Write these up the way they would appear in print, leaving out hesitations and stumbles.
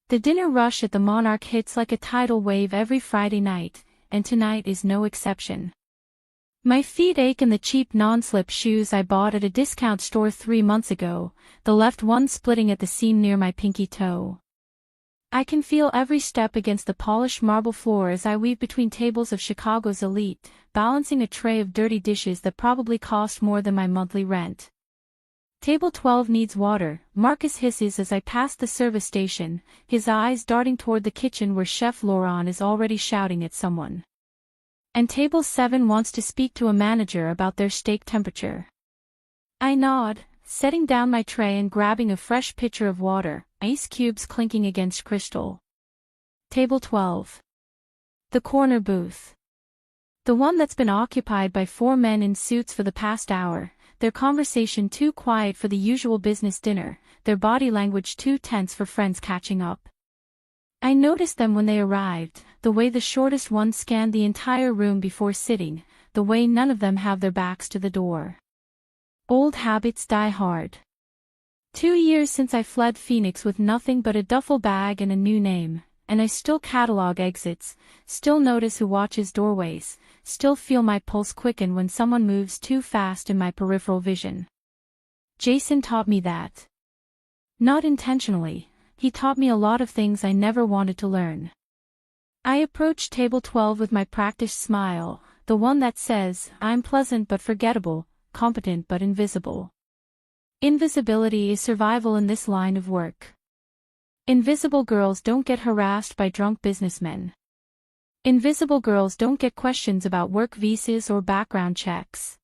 The dinner rush at the Monarch hits like a tidal wave every Friday night, and tonight is no exception. My feet ache in the cheap non-slip shoes I bought at a discount store 3 months ago, the left one splitting at the seam near my pinky toe. I can feel every step against the polished marble floor as I weave between tables of Chicago's elite, balancing a tray of dirty dishes that probably cost more than my monthly rent. Table 12 needs water, Marcus hisses as I pass the service station, his eyes darting toward the kitchen where Chef Laurent is already shouting at someone. And Table 7 wants to speak to a manager about their steak temperature. I nod, setting down my tray and grabbing a fresh pitcher of water, ice cubes clinking against crystal. Table 12. The corner booth. The one that's been occupied by 4 men in suits for the past hour, their conversation too quiet for the usual business dinner, their body language too tense for friends catching up. I noticed them when they arrived, the way the shortest one scanned the entire room before sitting, the way none of them have their backs to the door. Old habits die hard. 2 years since I fled Phoenix with nothing but a duffel bag and a new name, and I still catalog exits, still notice who watches doorways, still feel my pulse quicken when someone moves too fast in my peripheral vision. Jason taught me that. Not intentionally, he taught me a lot of things I never wanted to learn. I approached Table 12 with my practiced smile, the one that says, I'm pleasant but forgettable, competent but invisible. Invisibility is survival in this line of work. Invisible girls don't get harassed by drunk businessmen. Invisible girls don't get questions about work visas or background checks.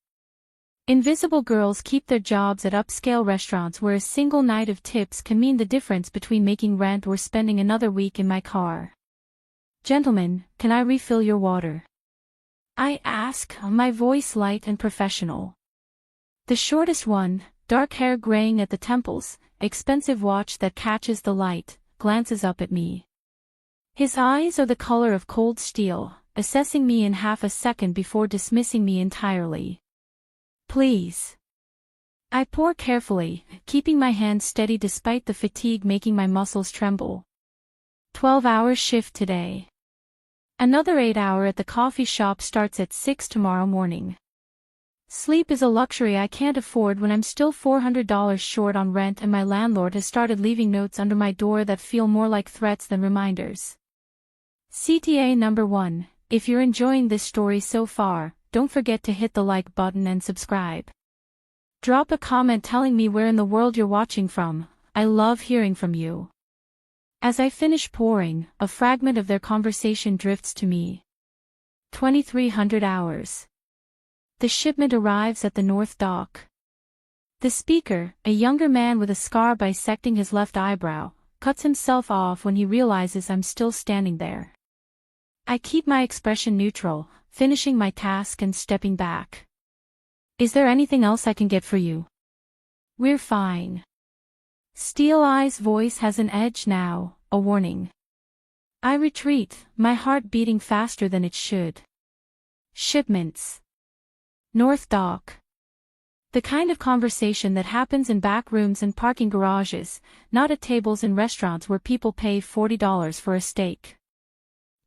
Invisible girls keep their jobs at upscale restaurants where a single night of tips can mean the difference between making rent or spending another week in my car. Gentlemen, can I refill your water? I ask, my voice light and professional. The shortest one, dark hair graying at the temples, expensive watch that catches the light, glances up at me. His eyes are the color of cold steel, assessing me in half a second before dismissing me entirely. Please. I pour carefully, keeping my hand steady despite the fatigue making my muscles tremble. 12-hour shift today. Another 8-hour at the coffee shop starts at 6 tomorrow morning. Sleep is a luxury I can't afford when I'm still $400 short on rent and my landlord has started leaving notes under my door that feel more like threats than reminders. CTA number 1, if you're enjoying this story so far, don't forget to hit the like button and subscribe. Drop a comment telling me where in the world you're watching from, I love hearing from you. As I finish pouring, a fragment of their conversation drifts to me. 2300 hours. The shipment arrives at the North Dock. The speaker, a younger man with a scar bisecting his left eyebrow, cuts himself off when he realizes I'm still standing there. I keep my expression neutral, finishing my task and stepping back. Is there anything else I can get for you? We're fine. Steel Eye's voice has an edge now, a warning. I retreat, my heart beating faster than it should. Shipments. North Dock. The kind of conversation that happens in back rooms and parking garages, not at tables in restaurants where people pay $40 for a steak.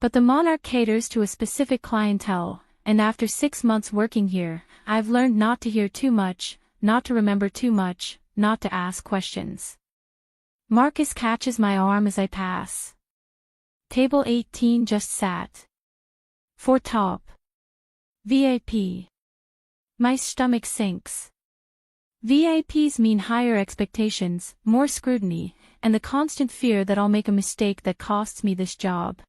But the Monarch caters to a specific clientele, and after 6 months working here, I've learned not to hear too much, not to remember too much, not to ask questions. Marcus catches my arm as I pass. Table 18 just sat. 4 top. VIP. My stomach sinks. VIPs mean higher expectations, more scrutiny, and the constant fear that I'll make a mistake that costs me this job.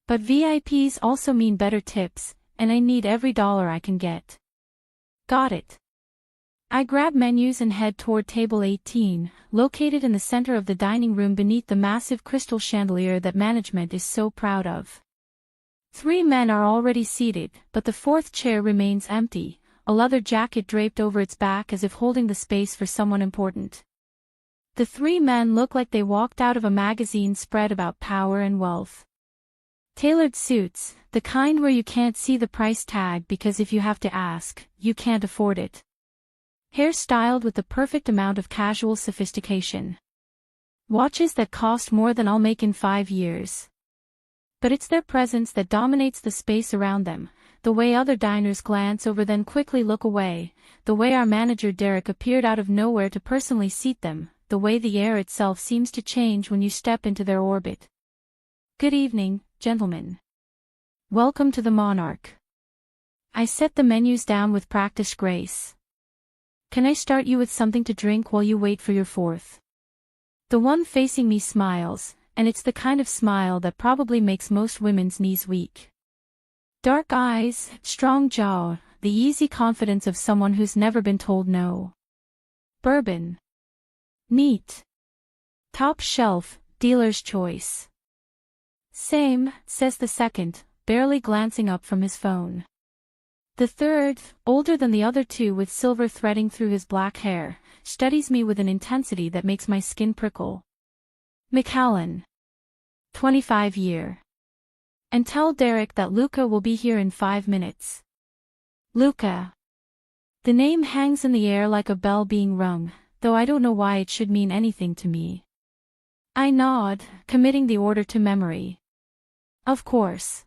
But VIPs also mean better tips, and I need every dollar I can get. Got it. I grab menus and head toward table 18, located in the center of the dining room beneath the massive crystal chandelier that management is so proud of. 3 men are already seated, but the 4th chair remains empty, a leather jacket draped over its back as if holding the space for someone important. The 3 men look like they walked out of a magazine spread about power and wealth. Tailored suits, the kind where you can't see the price tag because if you have to ask, you can't afford it. Hair styled with the perfect amount of casual sophistication. Watches that cost more than I'll make in 5 years. But it's their presence that dominates the space around them, the way other diners glance over then quickly look away, the way our manager Derek appeared out of nowhere to personally seat them, the way the air itself seems to change when you step into their orbit. Good evening, gentlemen. Welcome to the Monarch. I set the menus down with practiced grace. Can I start you with something to drink while you wait for your fourth? The one facing me smiles, and it's the kind of smile that probably makes most women's knees weak. Dark eyes, strong jaw, the easy confidence of someone who's never been told no. Bourbon. Neat. Top shelf, dealer's choice. Same, says the second, barely glancing up from his phone. The third, older than the other two with silver threading through his black hair, studies me with an intensity that makes my skin prickle. Macallan. 25 year. And tell Derek that Luca will be here in 5 minutes. Luca. The name hangs in the air like a bell being rung, though I don't know why it should mean anything to me. I nod, committing the order to memory. Of course.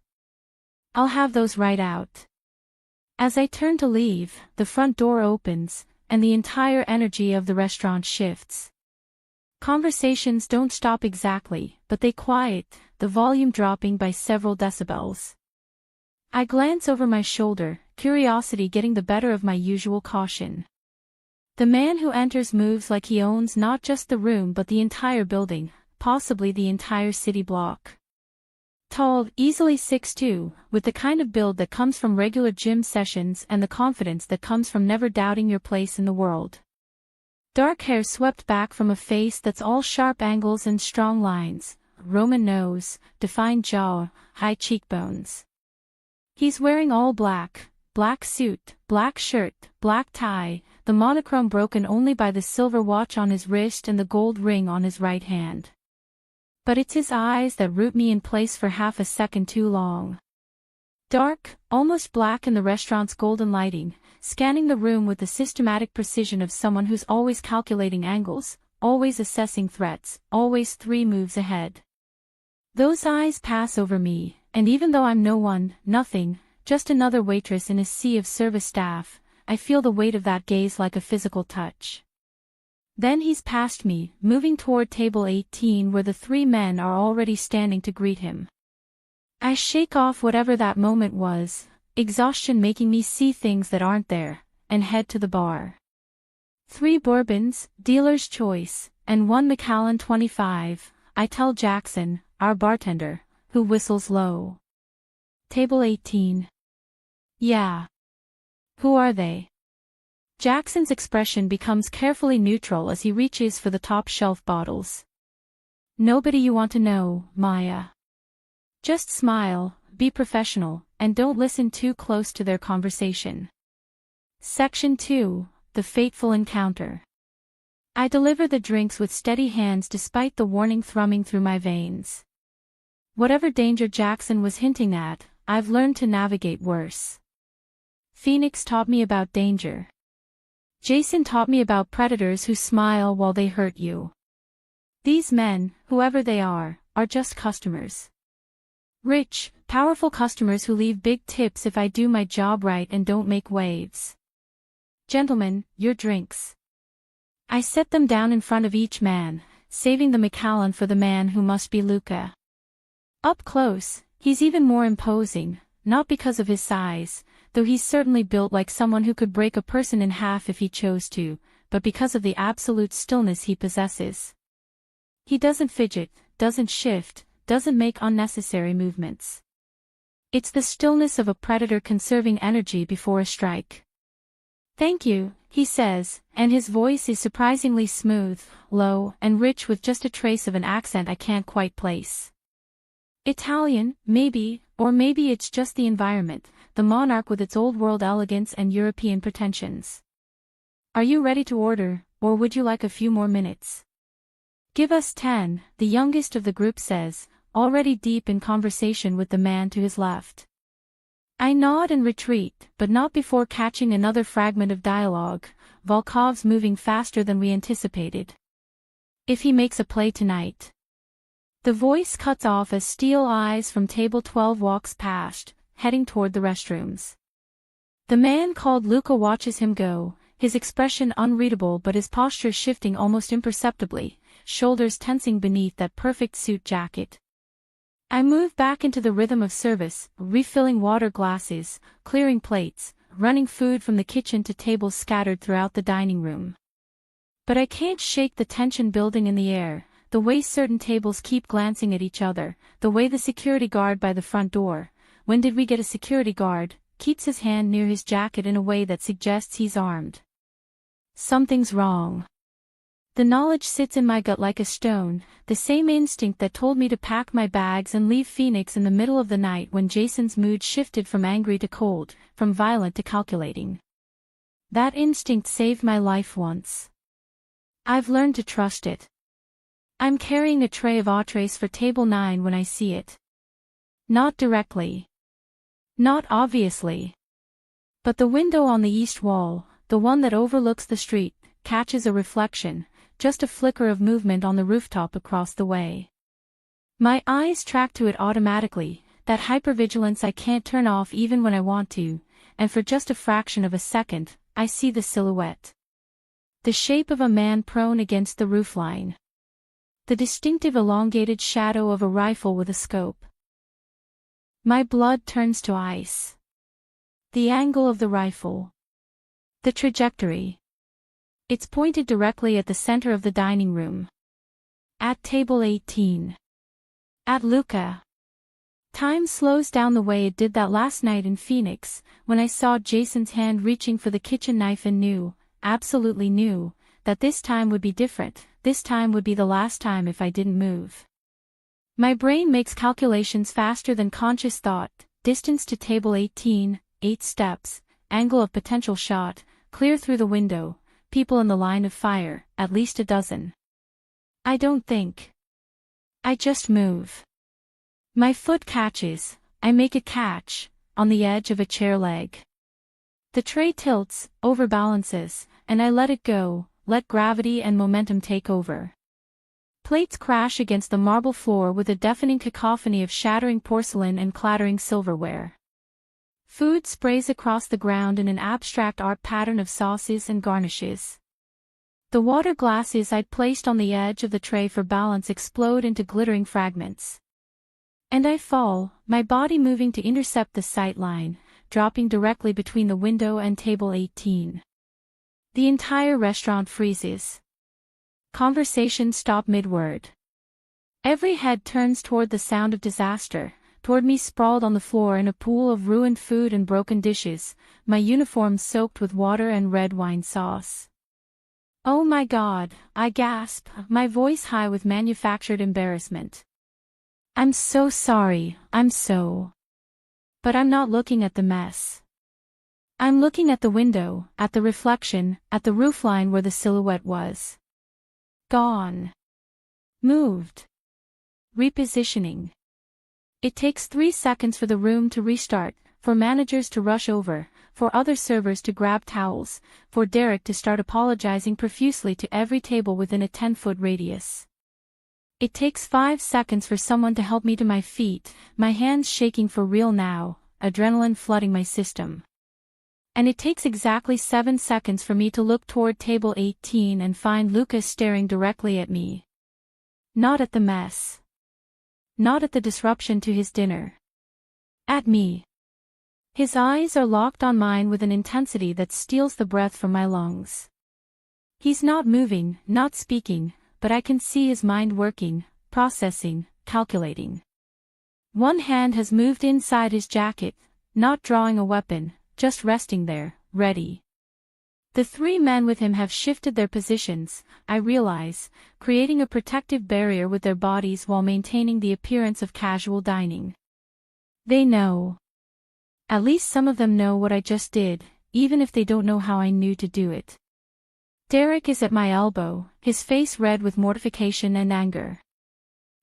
I'll have those right out. As I turn to leave, the front door opens, and the entire energy of the restaurant shifts. Conversations don't stop exactly, but they quiet, the volume dropping by several decibels. I glance over my shoulder, curiosity getting the better of my usual caution. The man who enters moves like he owns not just the room but the entire building, possibly the entire city block. Tall, easily 6'2", with the kind of build that comes from regular gym sessions and the confidence that comes from never doubting your place in the world. Dark hair swept back from a face that's all sharp angles and strong lines, Roman nose, defined jaw, high cheekbones. He's wearing all black, black suit, black shirt, black tie, the monochrome broken only by the silver watch on his wrist and the gold ring on his right hand. But it's his eyes that root me in place for half a second too long. Dark, almost black in the restaurant's golden lighting, scanning the room with the systematic precision of someone who's always calculating angles, always assessing threats, always 3 moves ahead. Those eyes pass over me, and even though I'm no one, nothing, just another waitress in a sea of service staff, I feel the weight of that gaze like a physical touch. Then he's past me, moving toward table 18 where the 3 men are already standing to greet him. I shake off whatever that moment was, exhaustion making me see things that aren't there, and head to the bar. 3 bourbons, dealer's choice, and 1 Macallan 25, I tell Jackson, our bartender, who whistles low. Table 18. Yeah. Who are they? Jackson's expression becomes carefully neutral as he reaches for the top shelf bottles. Nobody you want to know, Maya. Just smile, be professional, and don't listen too close to their conversation. Section 2, The Fateful Encounter. I deliver the drinks with steady hands despite the warning thrumming through my veins. Whatever danger Jackson was hinting at, I've learned to navigate worse. Phoenix taught me about danger. Jason taught me about predators who smile while they hurt you. These men, whoever they are just customers. Rich, powerful customers who leave big tips if I do my job right and don't make waves. Gentlemen, your drinks. I set them down in front of each man, saving the Macallan for the man who must be Luca. Up close, he's even more imposing, not because of his size, though he's certainly built like someone who could break a person in half if he chose to, but because of the absolute stillness he possesses. He doesn't fidget, doesn't shift, doesn't make unnecessary movements. It's the stillness of a predator conserving energy before a strike. Thank you, he says, and his voice is surprisingly smooth, low, and rich with just a trace of an accent I can't quite place. Italian, maybe, or maybe it's just the environment, the Monarch with its old-world elegance and European pretensions. Are you ready to order, or would you like a few more minutes? Give us 10, the youngest of the group says, already deep in conversation with the man to his left. I nod and retreat, but not before catching another fragment of dialogue, Volkov's moving faster than we anticipated. If he makes a play tonight. The voice cuts off as steel eyes from table 12 walks past, heading toward the restrooms. The man called Luca watches him go, his expression unreadable but his posture shifting almost imperceptibly, shoulders tensing beneath that perfect suit jacket. I move back into the rhythm of service, refilling water glasses, clearing plates, running food from the kitchen to tables scattered throughout the dining room. But I can't shake the tension building in the air, the way certain tables keep glancing at each other, the way the security guard by the front door, when did we get a security guard, keeps his hand near his jacket in a way that suggests he's armed. Something's wrong. The knowledge sits in my gut like a stone, the same instinct that told me to pack my bags and leave Phoenix in the middle of the night when Jason's mood shifted from angry to cold, from violent to calculating. That instinct saved my life once. I've learned to trust it. I'm carrying a tray of entrees for table 9 when I see it. Not directly. Not obviously. But the window on the east wall, the one that overlooks the street, catches a reflection, just a flicker of movement on the rooftop across the way. My eyes track to it automatically, that hypervigilance I can't turn off even when I want to, and for just a fraction of a second, I see the silhouette. The shape of a man prone against the roofline. The distinctive elongated shadow of a rifle with a scope. My blood turns to ice. The angle of the rifle. The trajectory. It's pointed directly at the center of the dining room. At table 18. At Luca. Time slows down the way it did that last night in Phoenix, when I saw Jason's hand reaching for the kitchen knife and knew, absolutely knew, that this time would be different, this time would be the last time if I didn't move. My brain makes calculations faster than conscious thought, distance to table 18, 8 steps, angle of potential shot, clear through the window, people in the line of fire, at least a dozen. I don't think. I just move. My foot catches, I make a catch, on the edge of a chair leg. The tray tilts, overbalances, and I let it go, let gravity and momentum take over. Plates crash against the marble floor with a deafening cacophony of shattering porcelain and clattering silverware. Food sprays across the ground in an abstract art pattern of sauces and garnishes. The water glasses I'd placed on the edge of the tray for balance explode into glittering fragments. And I fall, my body moving to intercept the sight line, dropping directly between the window and table 18. The entire restaurant freezes. Conversations stop mid-word. Every head turns toward the sound of disaster, toward me sprawled on the floor in a pool of ruined food and broken dishes, my uniform soaked with water and red wine sauce. Oh my God, I gasp, my voice high with manufactured embarrassment. I'm so sorry, But I'm not looking at the mess. I'm looking at the window, at the reflection, at the roofline where the silhouette was. Gone. Moved. Repositioning. It takes 3 seconds for the room to restart, for managers to rush over, for other servers to grab towels, for Derek to start apologizing profusely to every table within a 10-foot radius. It takes 5 seconds for someone to help me to my feet, my hands shaking for real now, adrenaline flooding my system. And it takes exactly 7 seconds for me to look toward table 18 and find Lucas staring directly at me. Not at the mess. Not at the disruption to his dinner. At me. His eyes are locked on mine with an intensity that steals the breath from my lungs. He's not moving, not speaking, but I can see his mind working, processing, calculating. One hand has moved inside his jacket, not drawing a weapon, just resting there, ready. The 3 men with him have shifted their positions, I realize, creating a protective barrier with their bodies while maintaining the appearance of casual dining. They know. At least some of them know what I just did, even if they don't know how I knew to do it. Derek is at my elbow, his face red with mortification and anger.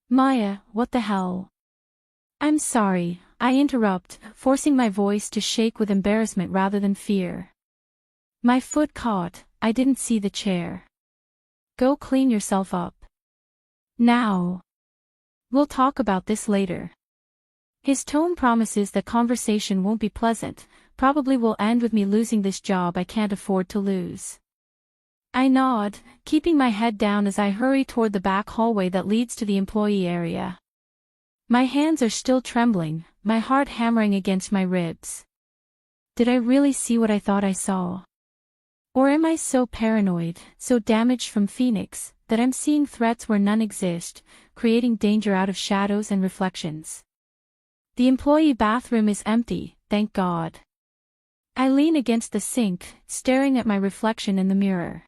Maya, what the hell? I'm sorry, I interrupt, forcing my voice to shake with embarrassment rather than fear. My foot caught, I didn't see the chair. Go clean yourself up. Now. We'll talk about this later. His tone promises that conversation won't be pleasant, probably will end with me losing this job I can't afford to lose. I nod, keeping my head down as I hurry toward the back hallway that leads to the employee area. My hands are still trembling, my heart hammering against my ribs. Did I really see what I thought I saw? Or am I so paranoid, so damaged from Phoenix, that I'm seeing threats where none exist, creating danger out of shadows and reflections? The employee bathroom is empty, thank God. I lean against the sink, staring at my reflection in the mirror.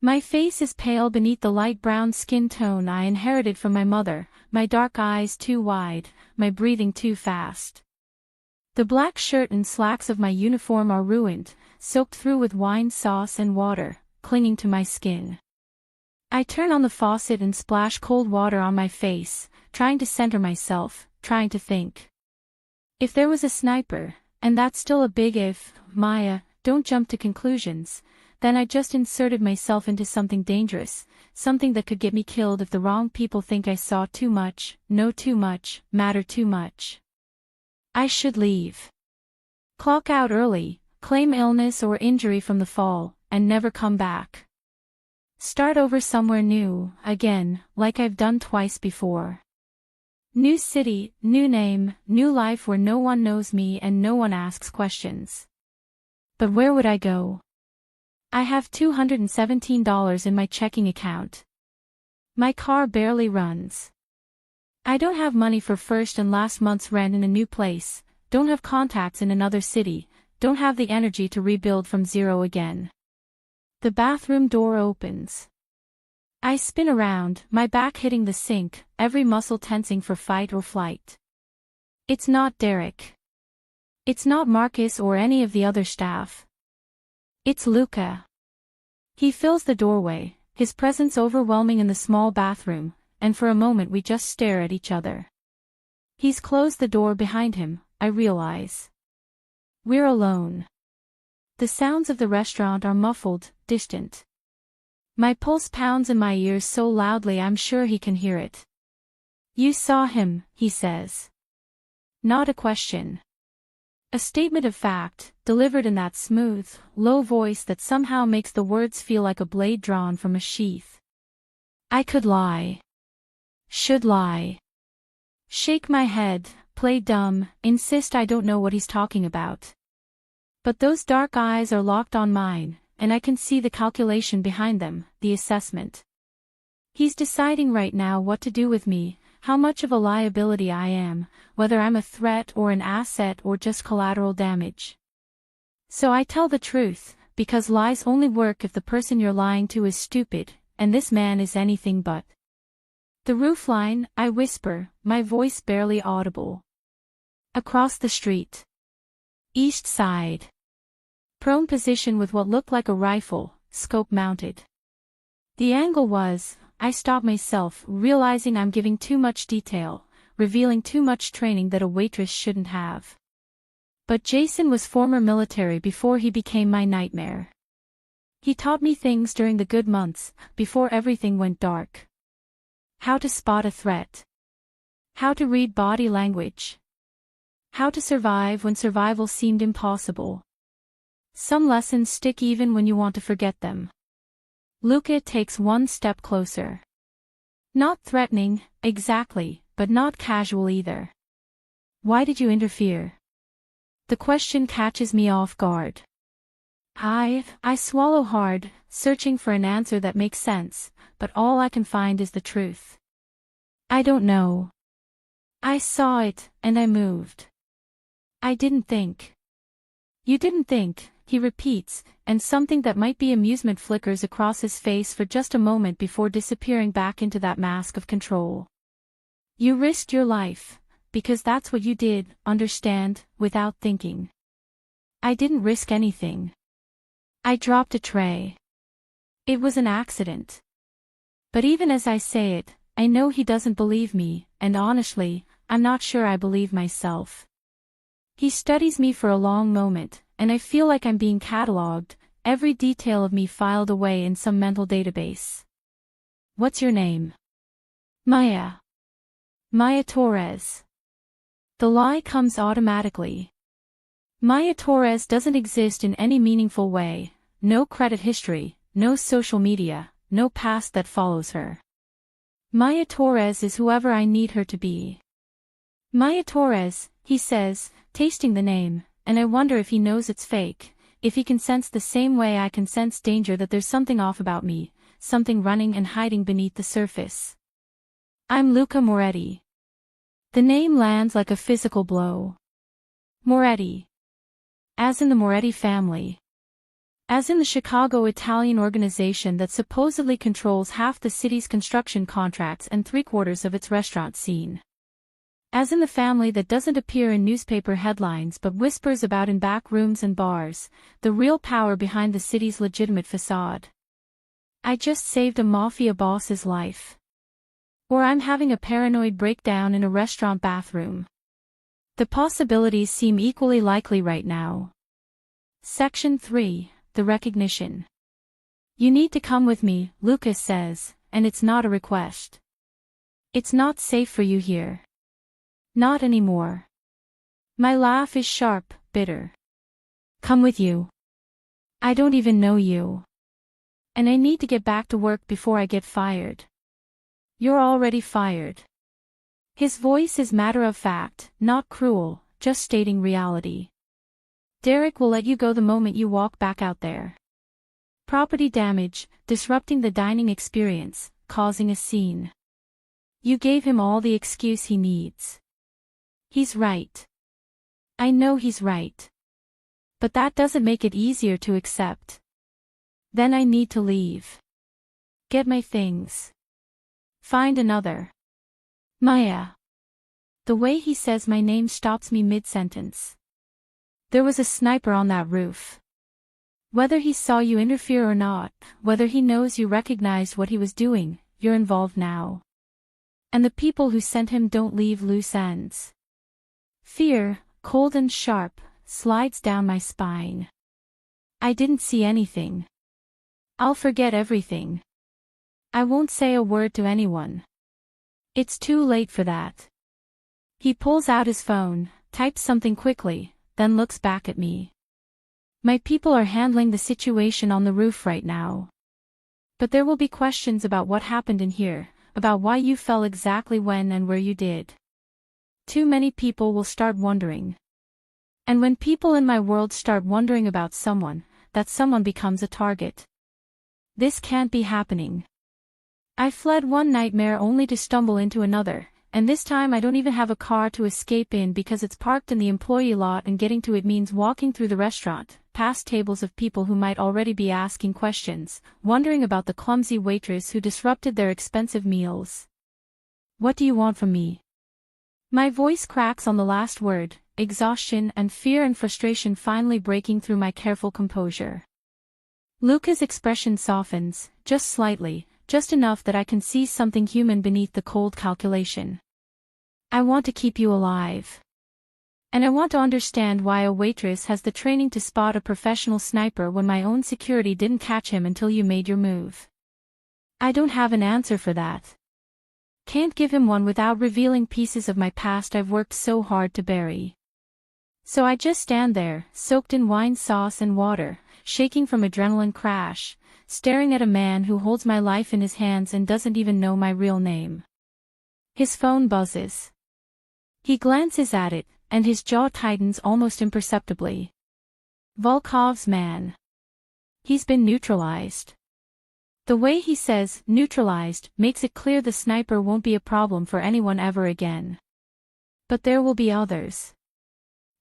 My face is pale beneath the light brown skin tone I inherited from my mother, my dark eyes too wide, my breathing too fast. The black shirt and slacks of my uniform are ruined, soaked through with wine sauce and water, clinging to my skin. I turn on the faucet and splash cold water on my face, trying to center myself, trying to think. If there was a sniper, and that's still a big if, Maya, don't jump to conclusions, then I just inserted myself into something dangerous, something that could get me killed if the wrong people think I saw too much, know too much, matter too much. I should leave. Clock out early, claim illness or injury from the fall, and never come back. Start over somewhere new, again, like I've done twice before. New city, new name, new life where no one knows me and no one asks questions. But where would I go? I have $217 in my checking account. My car barely runs. I don't have money for first and last month's rent in a new place, don't have contacts in another city, don't have the energy to rebuild from zero again. The bathroom door opens. I spin around, my back hitting the sink, every muscle tensing for fight or flight. It's not Derek. It's not Marcus or any of the other staff. It's Luca. He fills the doorway, his presence overwhelming in the small bathroom, and for a moment we just stare at each other. He's closed the door behind him, I realize. We're alone. The sounds of the restaurant are muffled, distant. My pulse pounds in my ears so loudly I'm sure he can hear it. You saw him, he says. Not a question. A statement of fact, delivered in that smooth, low voice that somehow makes the words feel like a blade drawn from a sheath. I could lie. Should lie. Shake my head, play dumb, insist I don't know what he's talking about. But those dark eyes are locked on mine, and I can see the calculation behind them, the assessment. He's deciding right now what to do with me, how much of a liability I am, whether I'm a threat or an asset or just collateral damage. So I tell the truth, because lies only work if the person you're lying to is stupid, and this man is anything but. The roofline, I whisper, my voice barely audible. Across the street. East side. Prone position with what looked like a rifle, scope mounted. The angle was, I stop myself, realizing I'm giving too much detail, revealing too much training that a waitress shouldn't have. But Jason was former military before he became my nightmare. He taught me things during the good months, before everything went dark. How to spot a threat. How to read body language. How to survive when survival seemed impossible. Some lessons stick even when you want to forget them. Luca takes one step closer. Not threatening, exactly, but not casual either. Why did you interfere? The question catches me off guard. I swallow hard, searching for an answer that makes sense, but all I can find is the truth. I don't know. I saw it, and I moved. I didn't think. You didn't think, he repeats, and something that might be amusement flickers across his face for just a moment before disappearing back into that mask of control. You risked your life, because that's what you did, understand, without thinking. I didn't risk anything. I dropped a tray. It was an accident. But even as I say it, I know he doesn't believe me, and honestly, I'm not sure I believe myself. He studies me for a long moment, and I feel like I'm being catalogued, every detail of me filed away in some mental database. What's your name? Maya. Maya Torres. The lie comes automatically. Maya Torres doesn't exist in any meaningful way, no credit history, no social media, no past that follows her. Maya Torres is whoever I need her to be. Maya Torres, he says, tasting the name, and I wonder if he knows it's fake, if he can sense the same way I can sense danger, that there's something off about me, something running and hiding beneath the surface. I'm Luca Moretti. The name lands like a physical blow. Moretti. As in the Moretti family. As in the Chicago Italian organization that supposedly controls half the city's construction contracts and 3/4 of its restaurant scene. As in the family that doesn't appear in newspaper headlines but whispers about in back rooms and bars, the real power behind the city's legitimate facade. I just saved a mafia boss's life. Or I'm having a paranoid breakdown in a restaurant bathroom. The possibilities seem equally likely right now. Section 3, the recognition. You need to come with me, Lucas says, and it's not a request. It's not safe for you here. Not anymore. My laugh is sharp, bitter. Come with you. I don't even know you. And I need to get back to work before I get fired. You're already fired. His voice is matter of fact, not cruel, just stating reality. Derek will let you go the moment you walk back out there. Property damage, disrupting the dining experience, causing a scene. You gave him all the excuse he needs. He's right. I know he's right. But that doesn't make it easier to accept. Then I need to leave. Get my things. Find another. Maya. The way he says my name stops me mid-sentence. There was a sniper on that roof. Whether he saw you interfere or not, whether he knows you recognized what he was doing, you're involved now. And the people who sent him don't leave loose ends. Fear, cold and sharp, slides down my spine. I didn't see anything. I'll forget everything. I won't say a word to anyone. It's too late for that. He pulls out his phone, types something quickly, then looks back at me. My people are handling the situation on the roof right now. But there will be questions about what happened in here, about why you fell exactly when and where you did. Too many people will start wondering. And when people in my world start wondering about someone, that someone becomes a target. This can't be happening. I fled one nightmare only to stumble into another, and this time I don't even have a car to escape in because it's parked in the employee lot, and getting to it means walking through the restaurant, past tables of people who might already be asking questions, wondering about the clumsy waitress who disrupted their expensive meals. What do you want from me? My voice cracks on the last word, exhaustion and fear and frustration finally breaking through my careful composure. Luca's expression softens, just slightly, just enough that I can see something human beneath the cold calculation. I want to keep you alive. And I want to understand why a waitress has the training to spot a professional sniper when my own security didn't catch him until you made your move. I don't have an answer for that. Can't give him one without revealing pieces of my past I've worked so hard to bury. So I just stand there, soaked in wine sauce and water, shaking from adrenaline crash, staring at a man who holds my life in his hands and doesn't even know my real name. His phone buzzes. He glances at it, and his jaw tightens almost imperceptibly. Volkov's man. He's been neutralized. The way he says, neutralized, makes it clear the sniper won't be a problem for anyone ever again. But there will be others.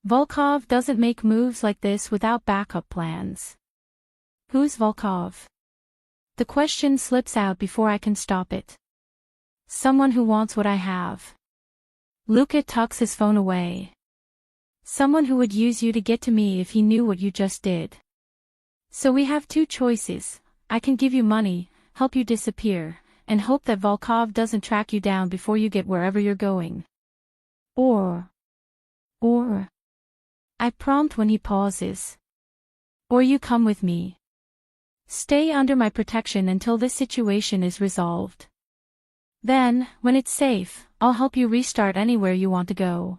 Volkov doesn't make moves like this without backup plans. Who's Volkov? The question slips out before I can stop it. Someone who wants what I have. Luca tucks his phone away. Someone who would use you to get to me if he knew what you just did. So we have two choices. I can give you money, help you disappear, and hope that Volkov doesn't track you down before you get wherever you're going. Or, I prompt when he pauses. Or you come with me. Stay under my protection until this situation is resolved. Then, when it's safe, I'll help you restart anywhere you want to go.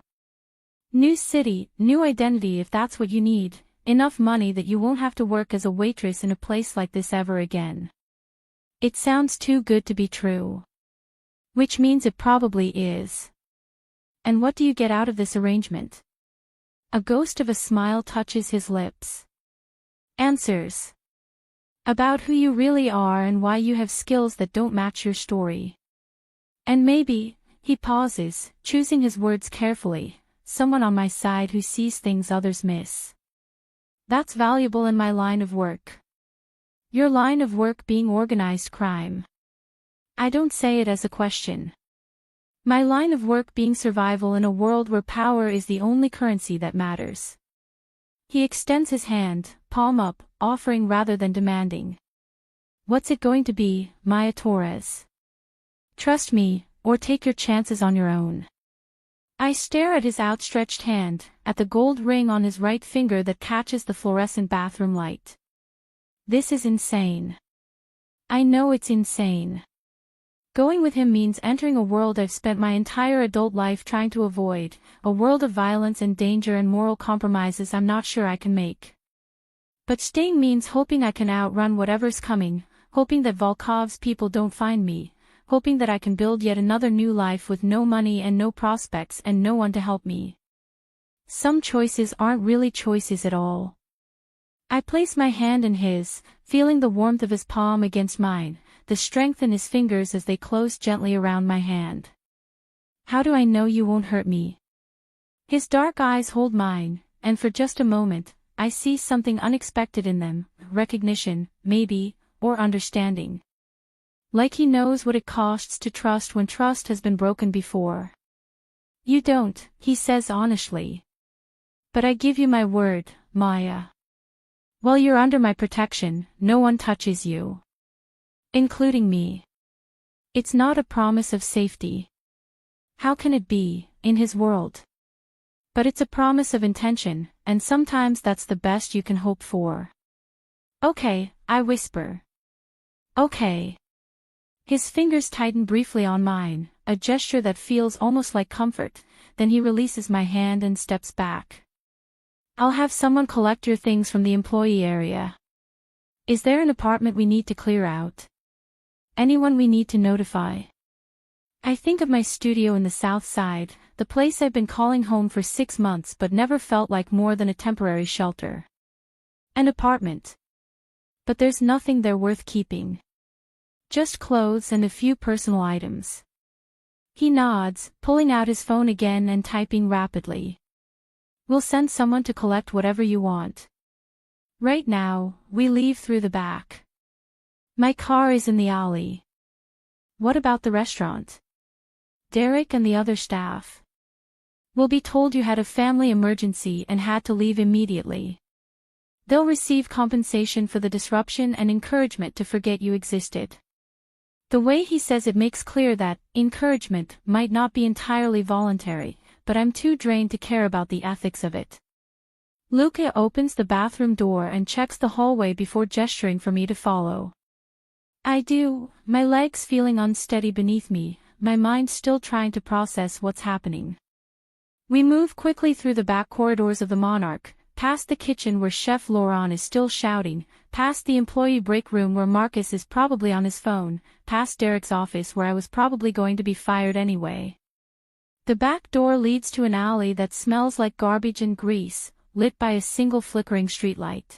New city, new identity if that's what you need, enough money that you won't have to work as a waitress in a place like this ever again. It sounds too good to be true. Which means it probably is. And what do you get out of this arrangement? A ghost of a smile touches his lips. Answers. About who you really are and why you have skills that don't match your story. And maybe, he pauses, choosing his words carefully, someone on my side who sees things others miss. That's valuable in my line of work. Your line of work being organized crime. I don't say it as a question. My line of work being survival in a world where power is the only currency that matters. He extends his hand, palm up, offering rather than demanding. What's it going to be, Maya Torres? Trust me, or take your chances on your own. I stare at his outstretched hand, at the gold ring on his right finger that catches the fluorescent bathroom light. This is insane. I know it's insane. Going with him means entering a world I've spent my entire adult life trying to avoid, a world of violence and danger and moral compromises I'm not sure I can make. But staying means hoping I can outrun whatever's coming, hoping that Volkov's people don't find me, hoping that I can build yet another new life with no money and no prospects and no one to help me. Some choices aren't really choices at all. I place my hand in his, feeling the warmth of his palm against mine, the strength in his fingers as they close gently around my hand. How do I know you won't hurt me? His dark eyes hold mine, and for just a moment, I see something unexpected in them, recognition, maybe, or understanding. Like he knows what it costs to trust when trust has been broken before. You don't, he says honestly. But I give you my word, Maya. While you're under my protection, no one touches you. Including me. It's not a promise of safety. How can it be, in his world? But it's a promise of intention, and sometimes that's the best you can hope for. Okay, I whisper. Okay. His fingers tighten briefly on mine, a gesture that feels almost like comfort, then he releases my hand and steps back. I'll have someone collect your things from the employee area. Is there an apartment we need to clear out? Anyone we need to notify? I think of my studio in the South Side, the place I've been calling home for 6 months but never felt like more than a temporary shelter. An apartment. But there's nothing there worth keeping. Just clothes and a few personal items. He nods, pulling out his phone again and typing rapidly. We'll send someone to collect whatever you want. Right now, we leave through the back. My car is in the alley. What about the restaurant? Derek and the other staff. Will be told you had a family emergency and had to leave immediately. They'll receive compensation for the disruption and encouragement to forget you existed. The way he says it makes clear that encouragement might not be entirely voluntary, but I'm too drained to care about the ethics of it. Luca opens the bathroom door and checks the hallway before gesturing for me to follow. I do, my legs feeling unsteady beneath me, my mind still trying to process what's happening. We move quickly through the back corridors of the Monarch, past the kitchen where Chef Laurent is still shouting, past the employee break room where Marcus is probably on his phone, past Derek's office where I was probably going to be fired anyway. The back door leads to an alley that smells like garbage and grease, lit by a single flickering streetlight.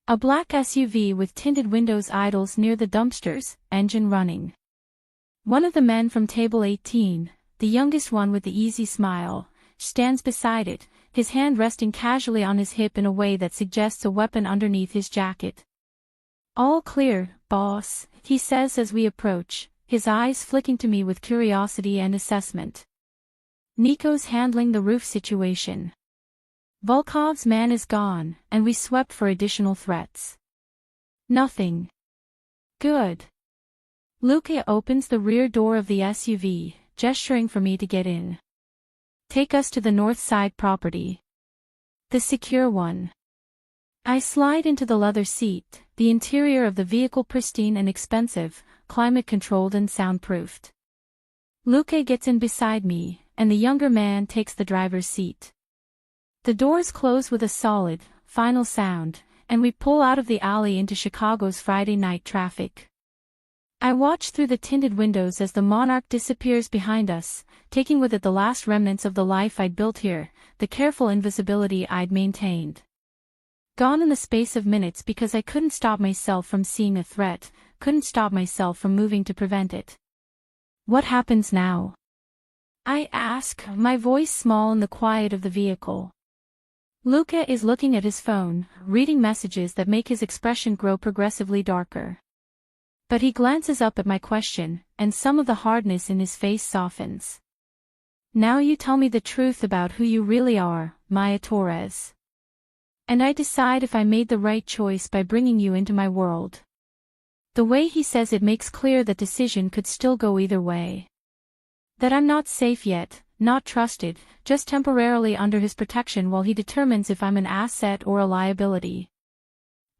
A black SUV with tinted windows idles near the dumpsters, engine running. One of the men from table 18, the youngest one with the easy smile, stands beside it, his hand resting casually on his hip in a way that suggests a weapon underneath his jacket. All clear, boss, he says as we approach, his eyes flicking to me with curiosity and assessment. Nico's handling the roof situation. Volkov's man is gone, and we swept for additional threats. Nothing. Good. Luca opens the rear door of the SUV, gesturing for me to get in. Take us to the north side property. The secure one. I slide into the leather seat, the interior of the vehicle pristine and expensive, climate-controlled and soundproofed. Luca gets in beside me, and the younger man takes the driver's seat. The doors close with a solid, final sound, and we pull out of the alley into Chicago's Friday night traffic. I watch through the tinted windows as the Monarch disappears behind us, taking with it the last remnants of the life I'd built here, the careful invisibility I'd maintained. Gone in the space of minutes because I couldn't stop myself from seeing a threat, couldn't stop myself from moving to prevent it. What happens now? I ask, my voice small in the quiet of the vehicle. Luca is looking at his phone, reading messages that make his expression grow progressively darker. But he glances up at my question, and some of the hardness in his face softens. Now you tell me the truth about who you really are, Maya Torres. And I decide if I made the right choice by bringing you into my world. The way he says it makes clear that decision could still go either way. That I'm not safe yet, not trusted, just temporarily under his protection while he determines if I'm an asset or a liability.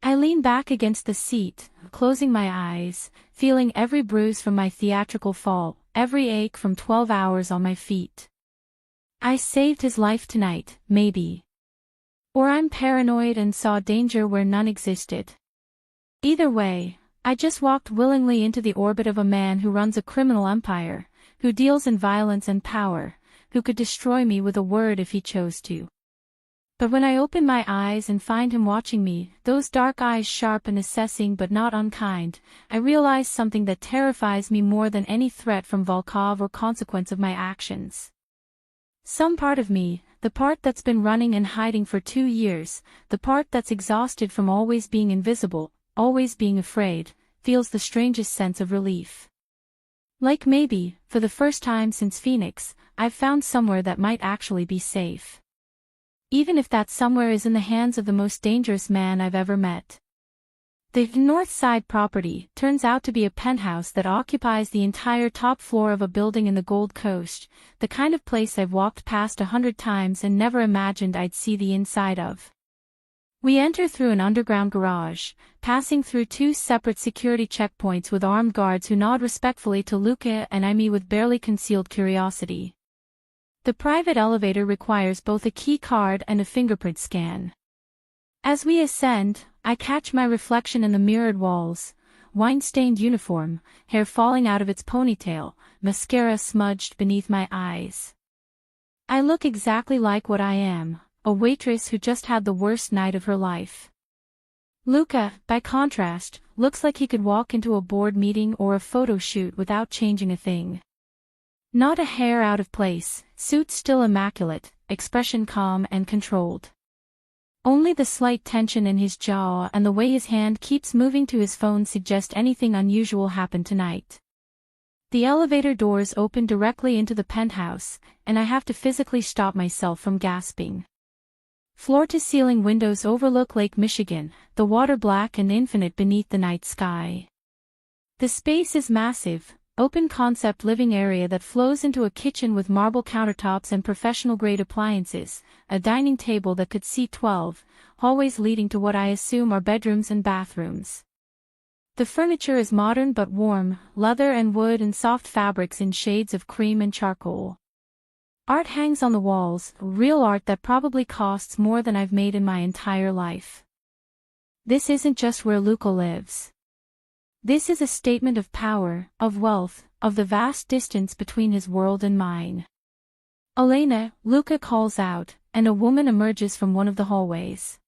I lean back against the seat, closing my eyes, feeling every bruise from my theatrical fall, every ache from 12 hours on my feet. I saved his life tonight, maybe. Or I'm paranoid and saw danger where none existed. Either way, I just walked willingly into the orbit of a man who runs a criminal empire, who deals in violence and power, who could destroy me with a word if he chose to. But when I open my eyes and find him watching me, those dark eyes sharp and assessing but not unkind, I realize something that terrifies me more than any threat from Volkov or consequence of my actions. Some part of me, the part that's been running and hiding for 2 years, the part that's exhausted from always being invisible, always being afraid, feels the strangest sense of relief. Like maybe, for the first time since Phoenix, I've found somewhere that might actually be safe. Even if that somewhere is in the hands of the most dangerous man I've ever met. The North Side property turns out to be a penthouse that occupies the entire top floor of a building in the Gold Coast, the kind of place I've walked past 100 times and never imagined I'd see the inside of. We enter through an underground garage, passing through 2 separate security checkpoints with armed guards who nod respectfully to Luca and I me with barely concealed curiosity. The private elevator requires both a key card and a fingerprint scan. As we ascend, I catch my reflection in the mirrored walls, wine-stained uniform, hair falling out of its ponytail, mascara smudged beneath my eyes. I look exactly like what I am, a waitress who just had the worst night of her life. Luca, by contrast, looks like he could walk into a board meeting or a photo shoot without changing a thing. Not a hair out of place, suit still immaculate, expression calm and controlled. Only the slight tension in his jaw and the way his hand keeps moving to his phone suggest anything unusual happened tonight. The elevator doors open directly into the penthouse, and I have to physically stop myself from gasping. Floor-to-ceiling windows overlook Lake Michigan, the water black and infinite beneath the night sky. The space is massive. Open-concept living area that flows into a kitchen with marble countertops and professional-grade appliances, a dining table that could seat 12, hallways leading to what I assume are bedrooms and bathrooms. The furniture is modern but warm, leather and wood and soft fabrics in shades of cream and charcoal. Art hangs on the walls, real art that probably costs more than I've made in my entire life. This isn't just where Luca lives. This is a statement of power, of wealth, of the vast distance between his world and mine. Elena, Luca calls out, and a woman emerges from one of the hallways.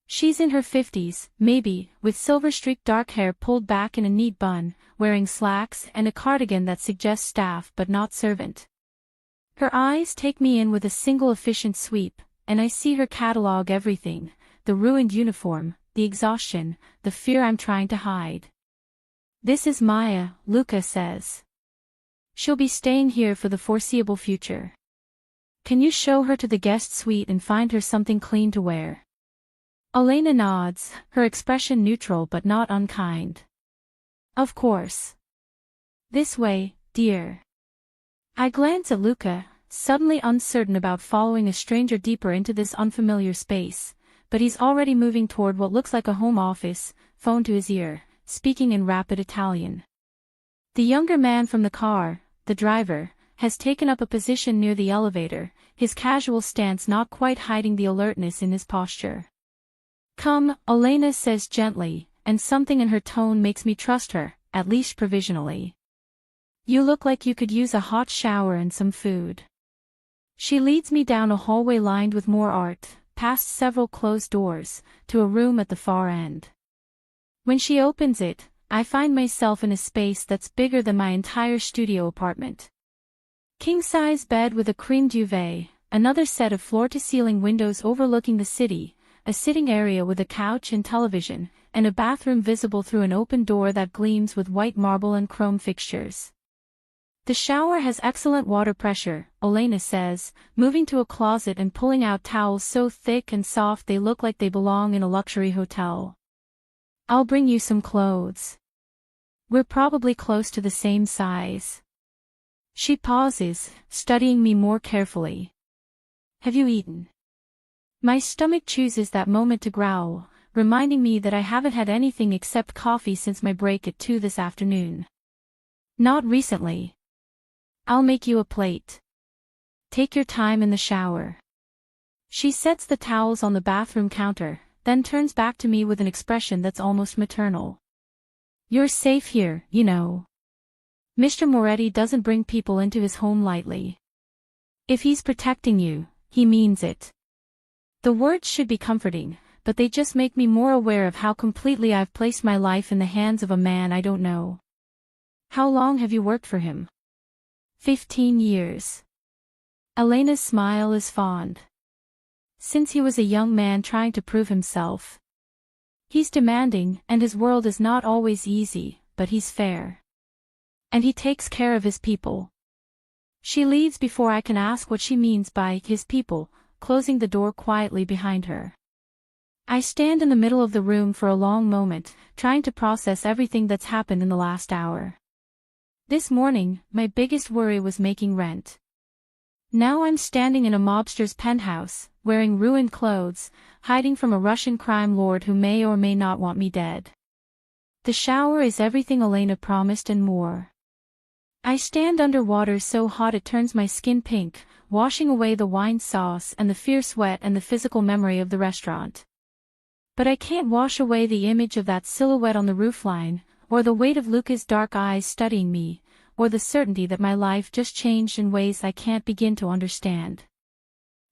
She's in her 50s, maybe, with silver-streaked dark hair pulled back in a neat bun, wearing slacks and a cardigan that suggests staff but not servant. Her eyes take me in with a single efficient sweep, and I see her catalog everything, the ruined uniform, the exhaustion, the fear I'm trying to hide. This is Maya, Luca says. She'll be staying here for the foreseeable future. Can you show her to the guest suite and find her something clean to wear? Elena nods, her expression neutral but not unkind. Of course. This way, dear. I glance at Luca, suddenly uncertain about following a stranger deeper into this unfamiliar space, but he's already moving toward what looks like a home office, phone to his ear, speaking in rapid Italian. The younger man from the car, the driver, has taken up a position near the elevator, his casual stance not quite hiding the alertness in his posture. "Come," Elena says gently, and something in her tone makes me trust her, at least provisionally. "You look like you could use a hot shower and some food." She leads me down a hallway lined with more art, past several closed doors, to a room at the far end. When she opens it, I find myself in a space that's bigger than my entire studio apartment. King-size bed with a cream duvet, another set of floor-to-ceiling windows overlooking the city, a sitting area with a couch and television, and a bathroom visible through an open door that gleams with white marble and chrome fixtures. "The shower has excellent water pressure," Elena says, moving to a closet and pulling out towels so thick and soft they look like they belong in a luxury hotel. "I'll bring you some clothes. We're probably close to the same size." She pauses, studying me more carefully. "Have you eaten?" My stomach chooses that moment to growl, reminding me that I haven't had anything except coffee since my break at 2 this afternoon. "Not recently." "I'll make you a plate. Take your time in the shower." She sets the towels on the bathroom counter, then turns back to me with an expression that's almost maternal. "You're safe here, you know. Mr. Moretti doesn't bring people into his home lightly. If he's protecting you, he means it." The words should be comforting, but they just make me more aware of how completely I've placed my life in the hands of a man I don't know. "How long have you worked for him?" 15 years. Elena's smile is fond. "Since he was a young man trying to prove himself. He's demanding, and his world is not always easy, but he's fair. And he takes care of his people." She leaves before I can ask what she means by his people, closing the door quietly behind her. I stand in the middle of the room for a long moment, trying to process everything that's happened in the last hour. This morning, my biggest worry was making rent. Now I'm standing in a mobster's penthouse, wearing ruined clothes, hiding from a Russian crime lord who may or may not want me dead. The shower is everything Elena promised and more. I stand under water so hot it turns my skin pink, washing away the wine sauce and the fierce sweat and the physical memory of the restaurant. But I can't wash away the image of that silhouette on the roofline, or the weight of Luca's dark eyes studying me, or the certainty that my life just changed in ways I can't begin to understand.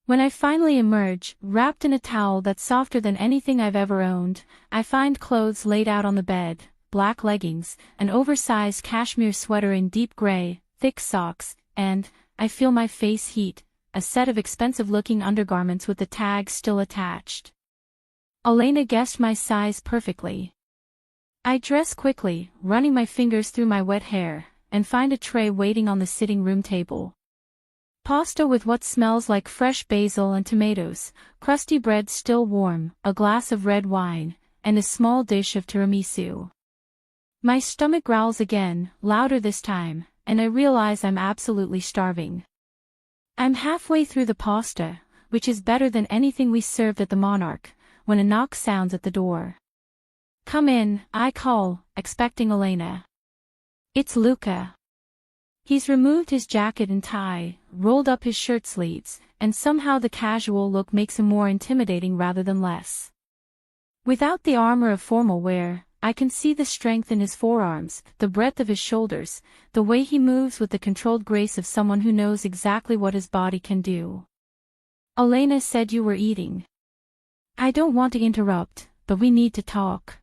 When I finally emerge, wrapped in a towel that's softer than anything I've ever owned, I find clothes laid out on the bed, black leggings, an oversized cashmere sweater in deep gray, thick socks, and, I feel my face heat, a set of expensive-looking undergarments with the tags still attached. Elena guessed my size perfectly. I dress quickly, running my fingers through my wet hair, and find a tray waiting on the sitting room table. Pasta with what smells like fresh basil and tomatoes, crusty bread still warm, a glass of red wine, and a small dish of tiramisu. My stomach growls again, louder this time, and I realize I'm absolutely starving. I'm halfway through the pasta, which is better than anything we served at the Monarch, when a knock sounds at the door. "Come in," I call, expecting Elena. It's Luca. He's removed his jacket and tie, rolled up his shirt sleeves, and somehow the casual look makes him more intimidating rather than less. Without the armor of formal wear, I can see the strength in his forearms, the breadth of his shoulders, the way he moves with the controlled grace of someone who knows exactly what his body can do. "Elena said you were eating." "I don't want to interrupt, but we need to talk."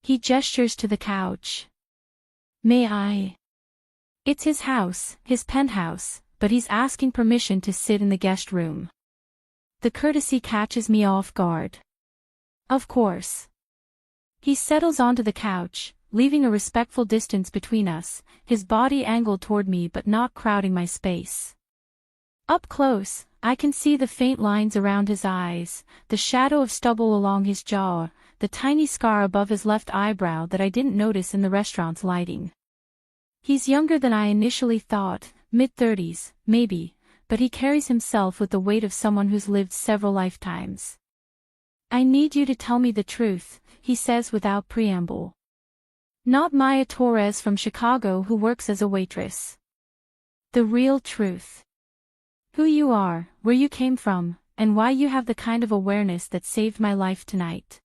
He gestures to the couch. "May I?" It's his house, his penthouse, but he's asking permission to sit in the guest room. The courtesy catches me off guard. Of course. He settles onto the couch, leaving a respectful distance between us, his body angled toward me but not crowding my space. Up close, I can see the faint lines around his eyes, the shadow of stubble along his jaw, the tiny scar above his left eyebrow that I didn't notice in the restaurant's lighting. He's younger than I initially thought, mid-30s, maybe, but he carries himself with the weight of someone who's lived several lifetimes. "I need you to tell me the truth," he says without preamble. "Not Maya Torres from Chicago who works as a waitress. The real truth. Who you are, where you came from, and why you have the kind of awareness that saved my life tonight.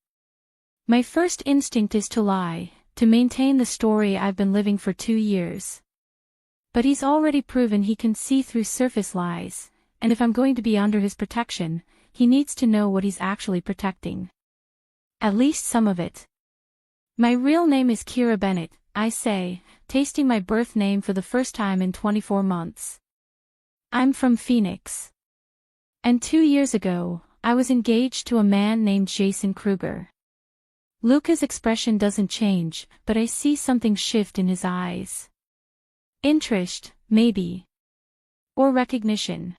My first instinct is to lie, to maintain the story I've been living for 2 years. But he's already proven he can see through surface lies, and if I'm going to be under his protection, he needs to know what he's actually protecting. At least some of it. My real name is Kira Bennett, I say, tasting my birth name for the first time in 24 months. I'm from Phoenix. And 2 years ago, I was engaged to a man named Jason Kruger. Luca's expression doesn't change, but I see something shift in his eyes. Interest, maybe. Or recognition.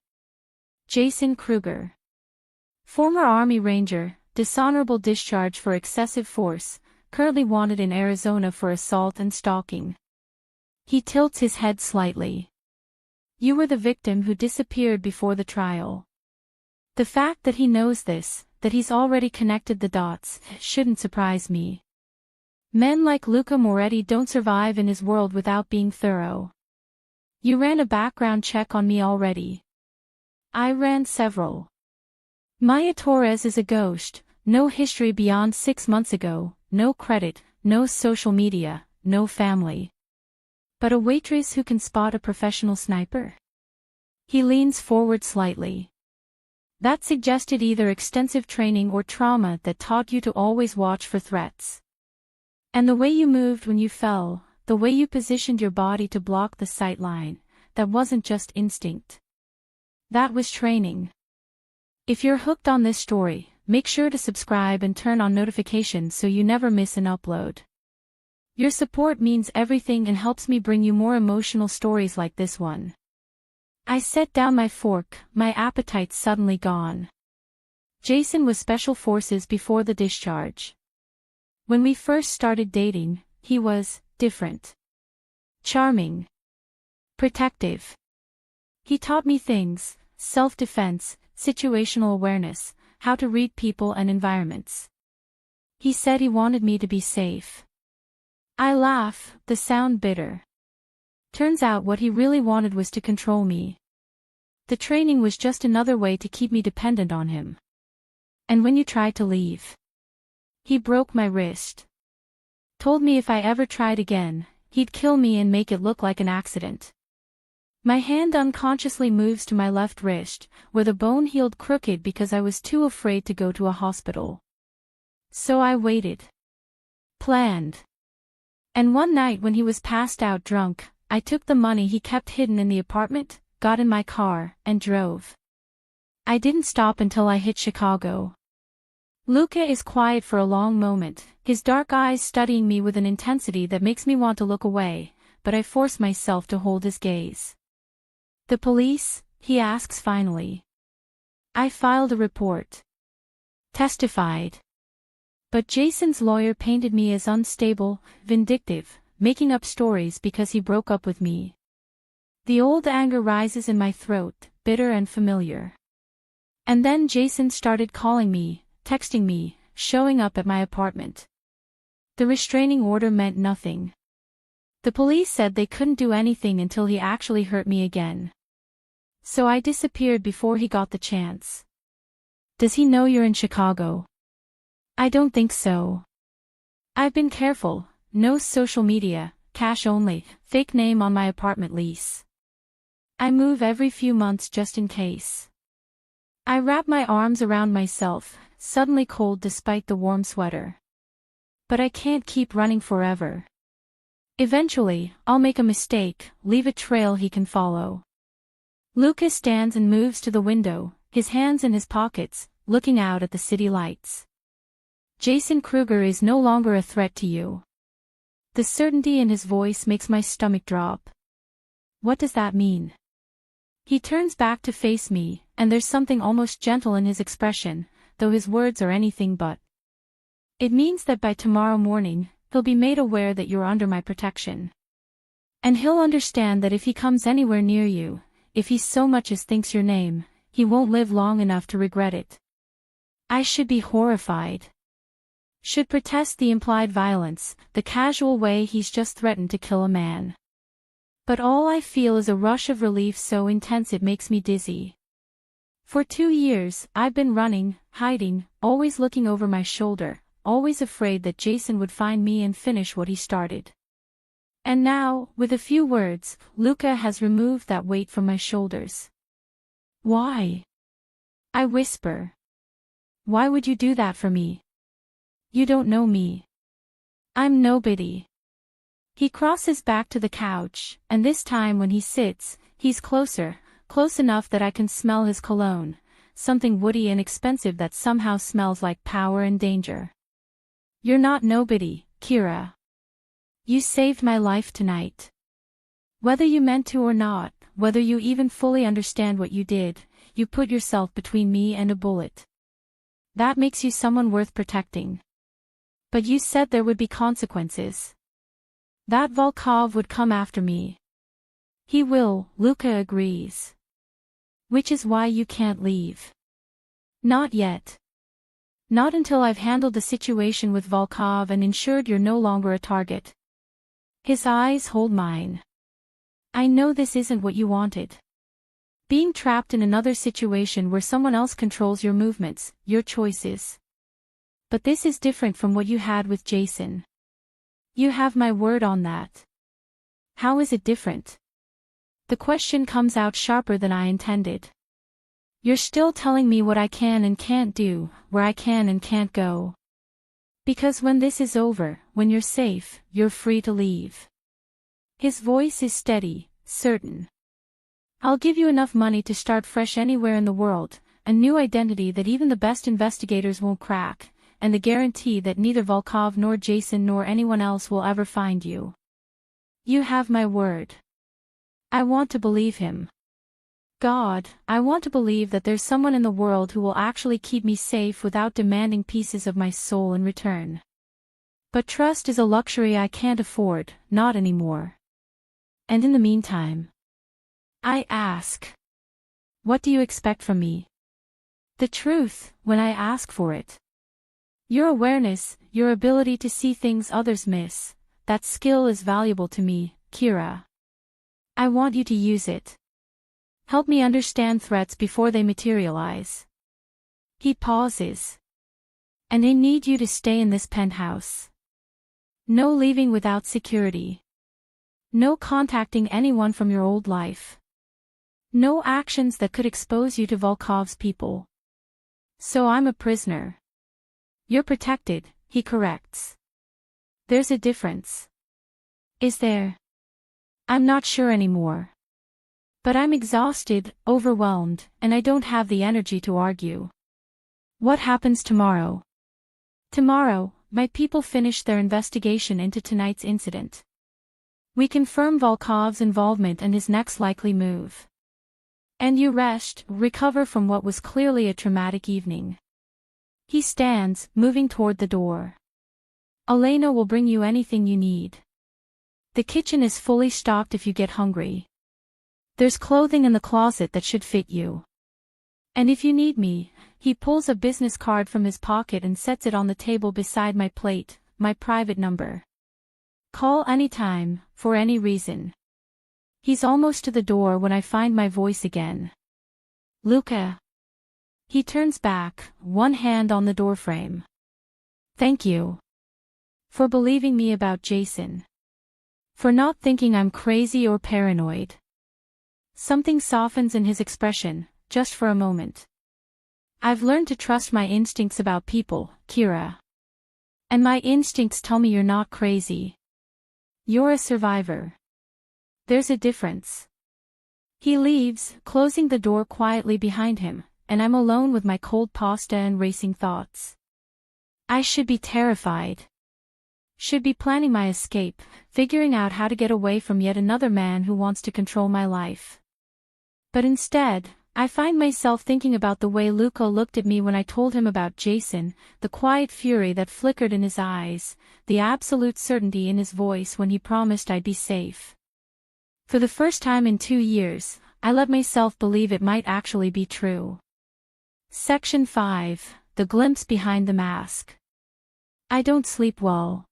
Jason Kruger. Former Army Ranger, dishonorable discharge for excessive force, currently wanted in Arizona for assault and stalking. He tilts his head slightly. You were the victim who disappeared before the trial. The fact that he knows this, that he's already connected the dots, shouldn't surprise me. Men like Luca Moretti don't survive in his world without being thorough. You ran a background check on me already. I ran several. Maya Torres is a ghost, no history beyond 6 months ago, no credit, no social media, no family. But a waitress who can spot a professional sniper? He leans forward slightly. That suggested either extensive training or trauma that taught you to always watch for threats. And the way you moved when you fell, the way you positioned your body to block the sight line, that wasn't just instinct. That was training. If you're hooked on this story, make sure to subscribe and turn on notifications so you never miss an upload. Your support means everything and helps me bring you more emotional stories like this one. I set down my fork, my appetite suddenly gone. Jason was Special Forces before the discharge. When we first started dating, he was different. Charming. Protective. He taught me things, self-defense, situational awareness, how to read people and environments. He said he wanted me to be safe. I laugh, the sound bitter. Turns out what he really wanted was to control me. The training was just another way to keep me dependent on him. And when you tried to leave, he broke my wrist. Told me if I ever tried again, he'd kill me and make it look like an accident. My hand unconsciously moves to my left wrist, where the bone healed crooked because I was too afraid to go to a hospital. So I waited. Planned. And one night when he was passed out drunk, I took the money he kept hidden in the apartment, got in my car, and drove. I didn't stop until I hit Chicago. Luca is quiet for a long moment, his dark eyes studying me with an intensity that makes me want to look away, but I force myself to hold his gaze. The police? He asks finally. I filed a report. Testified. But Jason's lawyer painted me as unstable, vindictive, making up stories because he broke up with me. The old anger rises in my throat, bitter and familiar. And then Jason started calling me, texting me, showing up at my apartment. The restraining order meant nothing. The police said they couldn't do anything until he actually hurt me again. So I disappeared before he got the chance. Does he know you're in Chicago? I don't think so. I've been careful, no social media, cash only, fake name on my apartment lease. I move every few months just in case. I wrap my arms around myself, suddenly cold despite the warm sweater. But I can't keep running forever. Eventually, I'll make a mistake, leave a trail he can follow. Lucas stands and moves to the window, his hands in his pockets, looking out at the city lights. Jason Kruger is no longer a threat to you. The certainty in his voice makes my stomach drop. What does that mean? He turns back to face me, and there's something almost gentle in his expression, though his words are anything but. It means that by tomorrow morning, he'll be made aware that you're under my protection. And he'll understand that if he comes anywhere near you, if he so much as thinks your name, he won't live long enough to regret it. I should be horrified. Should protest the implied violence, the casual way he's just threatened to kill a man. But all I feel is a rush of relief so intense it makes me dizzy. For 2 years, I've been running, hiding, always looking over my shoulder, always afraid that Jason would find me and finish what he started. And now, with a few words, Luca has removed that weight from my shoulders. Why? I whisper. Why would you do that for me? You don't know me. I'm nobody. He crosses back to the couch, and this time when he sits, he's closer, close enough that I can smell his cologne, something woody and expensive that somehow smells like power and danger. You're not nobody, Kira. You saved my life tonight. Whether you meant to or not, whether you even fully understand what you did, you put yourself between me and a bullet. That makes you someone worth protecting. But you said there would be consequences. That Volkov would come after me. He will, Luca agrees. Which is why you can't leave. Not yet. Not until I've handled the situation with Volkov and ensured you're no longer a target. His eyes hold mine. I know this isn't what you wanted. Being trapped in another situation where someone else controls your movements, your choices. But this is different from what you had with Jason. You have my word on that. How is it different? The question comes out sharper than I intended. You're still telling me what I can and can't do, where I can and can't go. Because when this is over, when you're safe, you're free to leave. His voice is steady, certain. I'll give you enough money to start fresh anywhere in the world, a new identity that even the best investigators won't crack, and the guarantee that neither Volkov nor Jason nor anyone else will ever find you. You have my word. I want to believe him. God, I want to believe that there's someone in the world who will actually keep me safe without demanding pieces of my soul in return. But trust is a luxury I can't afford, not anymore. And in the meantime, I ask. What do you expect from me? The truth, when I ask for it. Your awareness, your ability to see things others miss, that skill is valuable to me, Kira. I want you to use it. Help me understand threats before they materialize. He pauses. And I need you to stay in this penthouse. No leaving without security. No contacting anyone from your old life. No actions that could expose you to Volkov's people. So I'm a prisoner. You're protected, he corrects. There's a difference. Is there? I'm not sure anymore. But I'm exhausted, overwhelmed, and I don't have the energy to argue. What happens tomorrow? Tomorrow, my people finish their investigation into tonight's incident. We confirm Volkov's involvement and his next likely move. And you rest, recover from what was clearly a traumatic evening. He stands, moving toward the door. Elena will bring you anything you need. The kitchen is fully stocked if you get hungry. There's clothing in the closet that should fit you. And if you need me, he pulls a business card from his pocket and sets it on the table beside my plate, my private number. Call anytime, for any reason. He's almost to the door when I find my voice again. Luca. He turns back, one hand on the doorframe. Thank you. For believing me about Jason. For not thinking I'm crazy or paranoid. Something softens in his expression, just for a moment. I've learned to trust my instincts about people, Kira. And my instincts tell me you're not crazy. You're a survivor. There's a difference. He leaves, closing the door quietly behind him, and I'm alone with my cold pasta and racing thoughts. I should be terrified. Should be planning my escape, figuring out how to get away from yet another man who wants to control my life. But instead, I find myself thinking about the way Luca looked at me when I told him about Jason, the quiet fury that flickered in his eyes, the absolute certainty in his voice when he promised I'd be safe. For the first time in 2 years, I let myself believe it might actually be true. Section 5, The Glimpse Behind the Mask. I don't sleep well.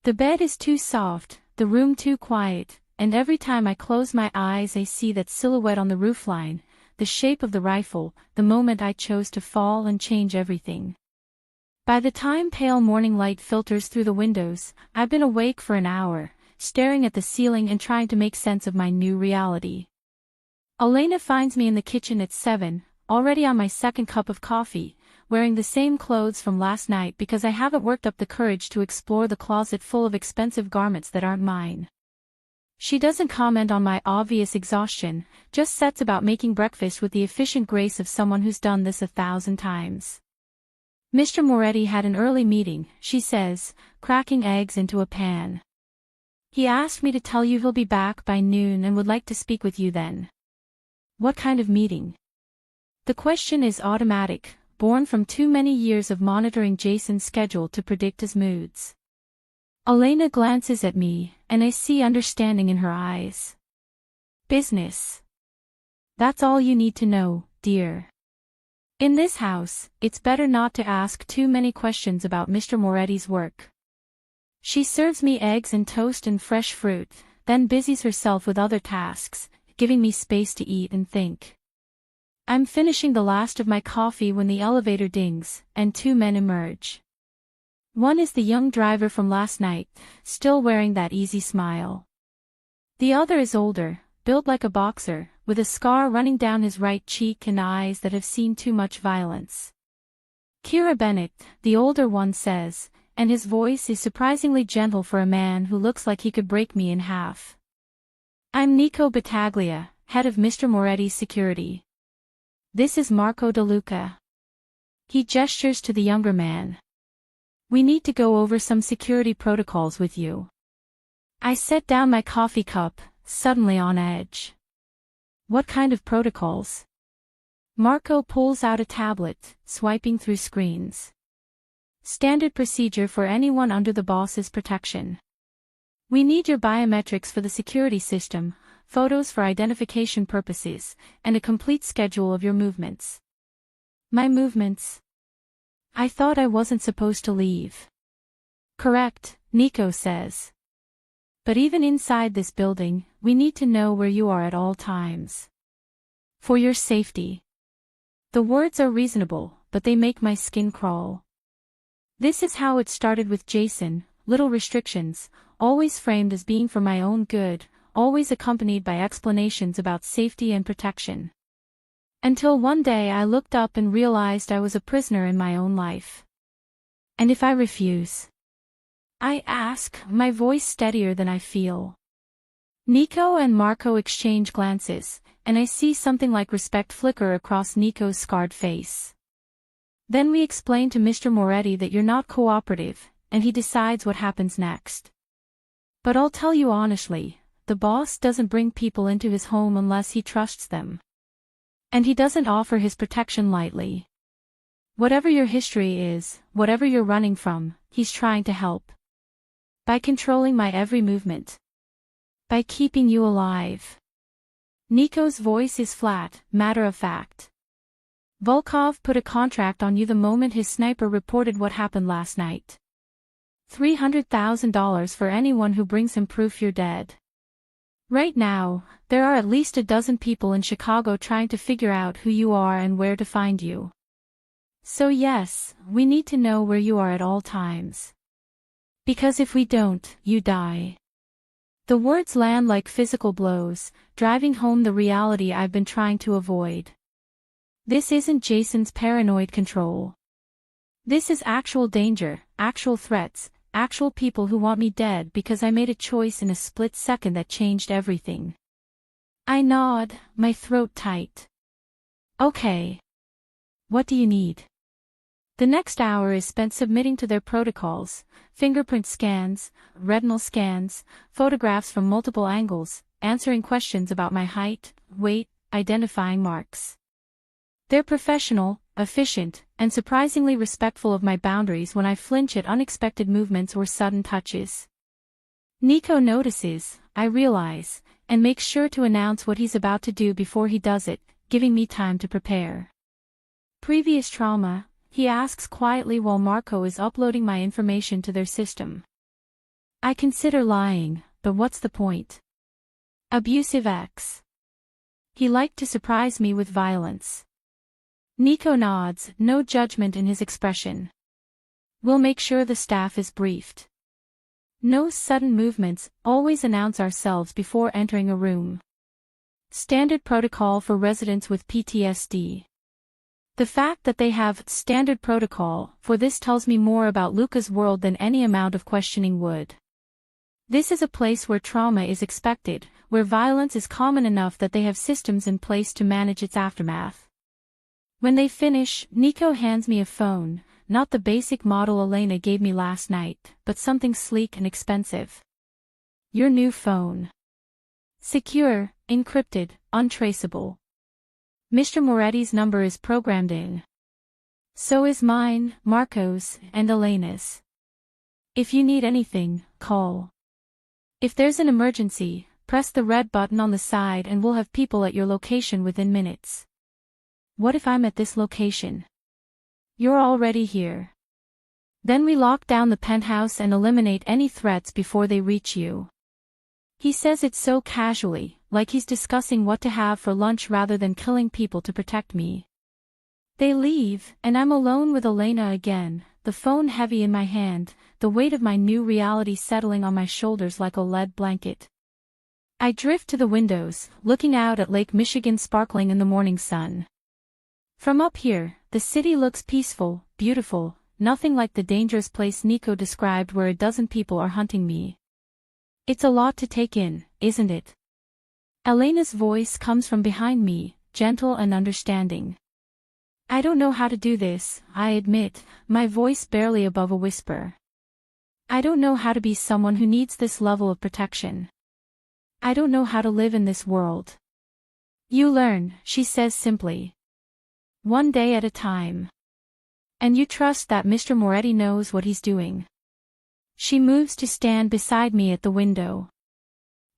The bed is too soft, the room too quiet, and every time I close my eyes I see that silhouette on the roofline, the shape of the rifle, the moment I chose to fall and change everything. By the time pale morning light filters through the windows, I've been awake for an hour, staring at the ceiling and trying to make sense of my new reality. Elena finds me in the kitchen at 7, already on my second cup of coffee, wearing the same clothes from last night because I haven't worked up the courage to explore the closet full of expensive garments that aren't mine. She doesn't comment on my obvious exhaustion, just sets about making breakfast with the efficient grace of someone who's done this 1,000 times. Mr. Moretti had an early meeting, she says, cracking eggs into a pan. He asked me to tell you he'll be back by noon and would like to speak with you then. What kind of meeting? The question is automatic, born from too many years of monitoring Jason's schedule to predict his moods. Elena glances at me, and I see understanding in her eyes. Business. That's all you need to know, dear. In this house, it's better not to ask too many questions about Mr. Moretti's work. She serves me eggs and toast and fresh fruit, then busies herself with other tasks, giving me space to eat and think. I'm finishing the last of my coffee when the elevator dings, and 2 men emerge. One is the young driver from last night, still wearing that easy smile. The other is older, built like a boxer, with a scar running down his right cheek and eyes that have seen too much violence. Kira Bennett, the older one says, and his voice is surprisingly gentle for a man who looks like he could break me in half. I'm Nico Battaglia, head of Mr. Moretti's security. This is Marco De Luca. He gestures to the younger man. We need to go over some security protocols with you. I set down my coffee cup, suddenly on edge. What kind of protocols? Marco pulls out a tablet, swiping through screens. Standard procedure for anyone under the boss's protection. We need your biometrics for the security system, photos for identification purposes, and a complete schedule of your movements. My movements? I thought I wasn't supposed to leave. Correct, Nico says. But even inside this building, we need to know where you are at all times. For your safety. The words are reasonable, but they make my skin crawl. This is how it started with Jason, little restrictions, always framed as being for my own good, always accompanied by explanations about safety and protection. Until one day I looked up and realized I was a prisoner in my own life. And if I refuse? I ask, my voice steadier than I feel. Nico and Marco exchange glances, and I see something like respect flicker across Nico's scarred face. Then we explain to Mr. Moretti that you're not cooperative, and he decides what happens next. But I'll tell you honestly, the boss doesn't bring people into his home unless he trusts them. And he doesn't offer his protection lightly. Whatever your history is, whatever you're running from, he's trying to help. By controlling my every movement. By keeping you alive. Nico's voice is flat, matter of fact. Volkov put a contract on you the moment his sniper reported what happened last night. $300,000 for anyone who brings him proof you're dead. Right now, there are at least a dozen people in Chicago trying to figure out who you are and where to find you. So yes, we need to know where you are at all times. Because if we don't, you die. The words land like physical blows, driving home the reality I've been trying to avoid. This isn't Jason's paranoid control. This is actual danger, actual threats, actual people who want me dead because I made a choice in a split second that changed everything. I nod, my throat tight. Okay. What do you need? The next hour is spent submitting to their protocols, fingerprint scans, retinal scans, photographs from multiple angles, answering questions about my height, weight, identifying marks. They're professional, efficient, and surprisingly respectful of my boundaries when I flinch at unexpected movements or sudden touches. Nico notices, I realize, and makes sure to announce what he's about to do before he does it, giving me time to prepare. Previous trauma, he asks quietly while Marco is uploading my information to their system. I consider lying, but what's the point? Abusive ex. He liked to surprise me with violence. Nico nods, no judgment in his expression. We'll make sure the staff is briefed. No sudden movements, always announce ourselves before entering a room. Standard protocol for residents with PTSD. The fact that they have standard protocol for this tells me more about Luca's world than any amount of questioning would. This is a place where trauma is expected, where violence is common enough that they have systems in place to manage its aftermath. When they finish, Nico hands me a phone, not the basic model Elena gave me last night, but something sleek and expensive. Your new phone. Secure, encrypted, untraceable. Mr. Moretti's number is programmed in. So is mine, Marco's, and Elena's. If you need anything, call. If there's an emergency, press the red button on the side and we'll have people at your location within minutes. What if I'm at this location? You're already here. Then we lock down the penthouse and eliminate any threats before they reach you. He says it so casually, like he's discussing what to have for lunch rather than killing people to protect me. They leave, and I'm alone with Elena again, the phone heavy in my hand, the weight of my new reality settling on my shoulders like a lead blanket. I drift to the windows, looking out at Lake Michigan sparkling in the morning sun. From up here, the city looks peaceful, beautiful, nothing like the dangerous place Nico described where a dozen people are hunting me. It's a lot to take in, isn't it? Elena's voice comes from behind me, gentle and understanding. I don't know how to do this, I admit, my voice barely above a whisper. I don't know how to be someone who needs this level of protection. I don't know how to live in this world. You learn, she says simply. One day at a time. And you trust that Mr. Moretti knows what he's doing. She moves to stand beside me at the window.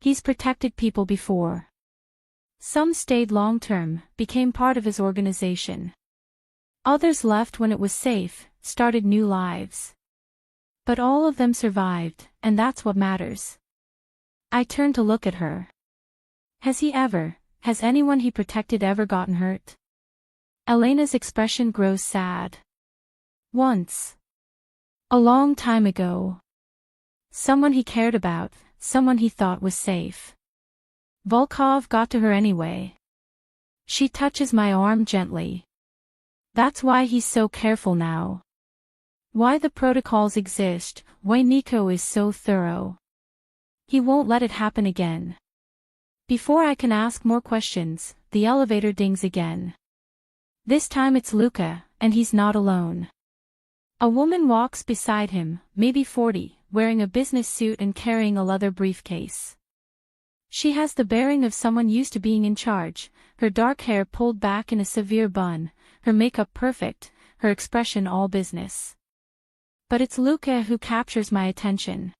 He's protected people before. Some stayed long-term, became part of his organization. Others left when it was safe, started new lives. But all of them survived, and that's what matters. I turn to look at her. Has anyone he protected ever gotten hurt? Elena's expression grows sad. Once. A long time ago. Someone he cared about, someone he thought was safe. Volkov got to her anyway. She touches my arm gently. That's why he's so careful now. Why the protocols exist, why Nico is so thorough. He won't let it happen again. Before I can ask more questions, the elevator dings again. This time it's Luca, and he's not alone. A woman walks beside him, maybe 40, wearing a business suit and carrying a leather briefcase. She has the bearing of someone used to being in charge, her dark hair pulled back in a severe bun, her makeup perfect, her expression all business. But it's Luca who captures my attention.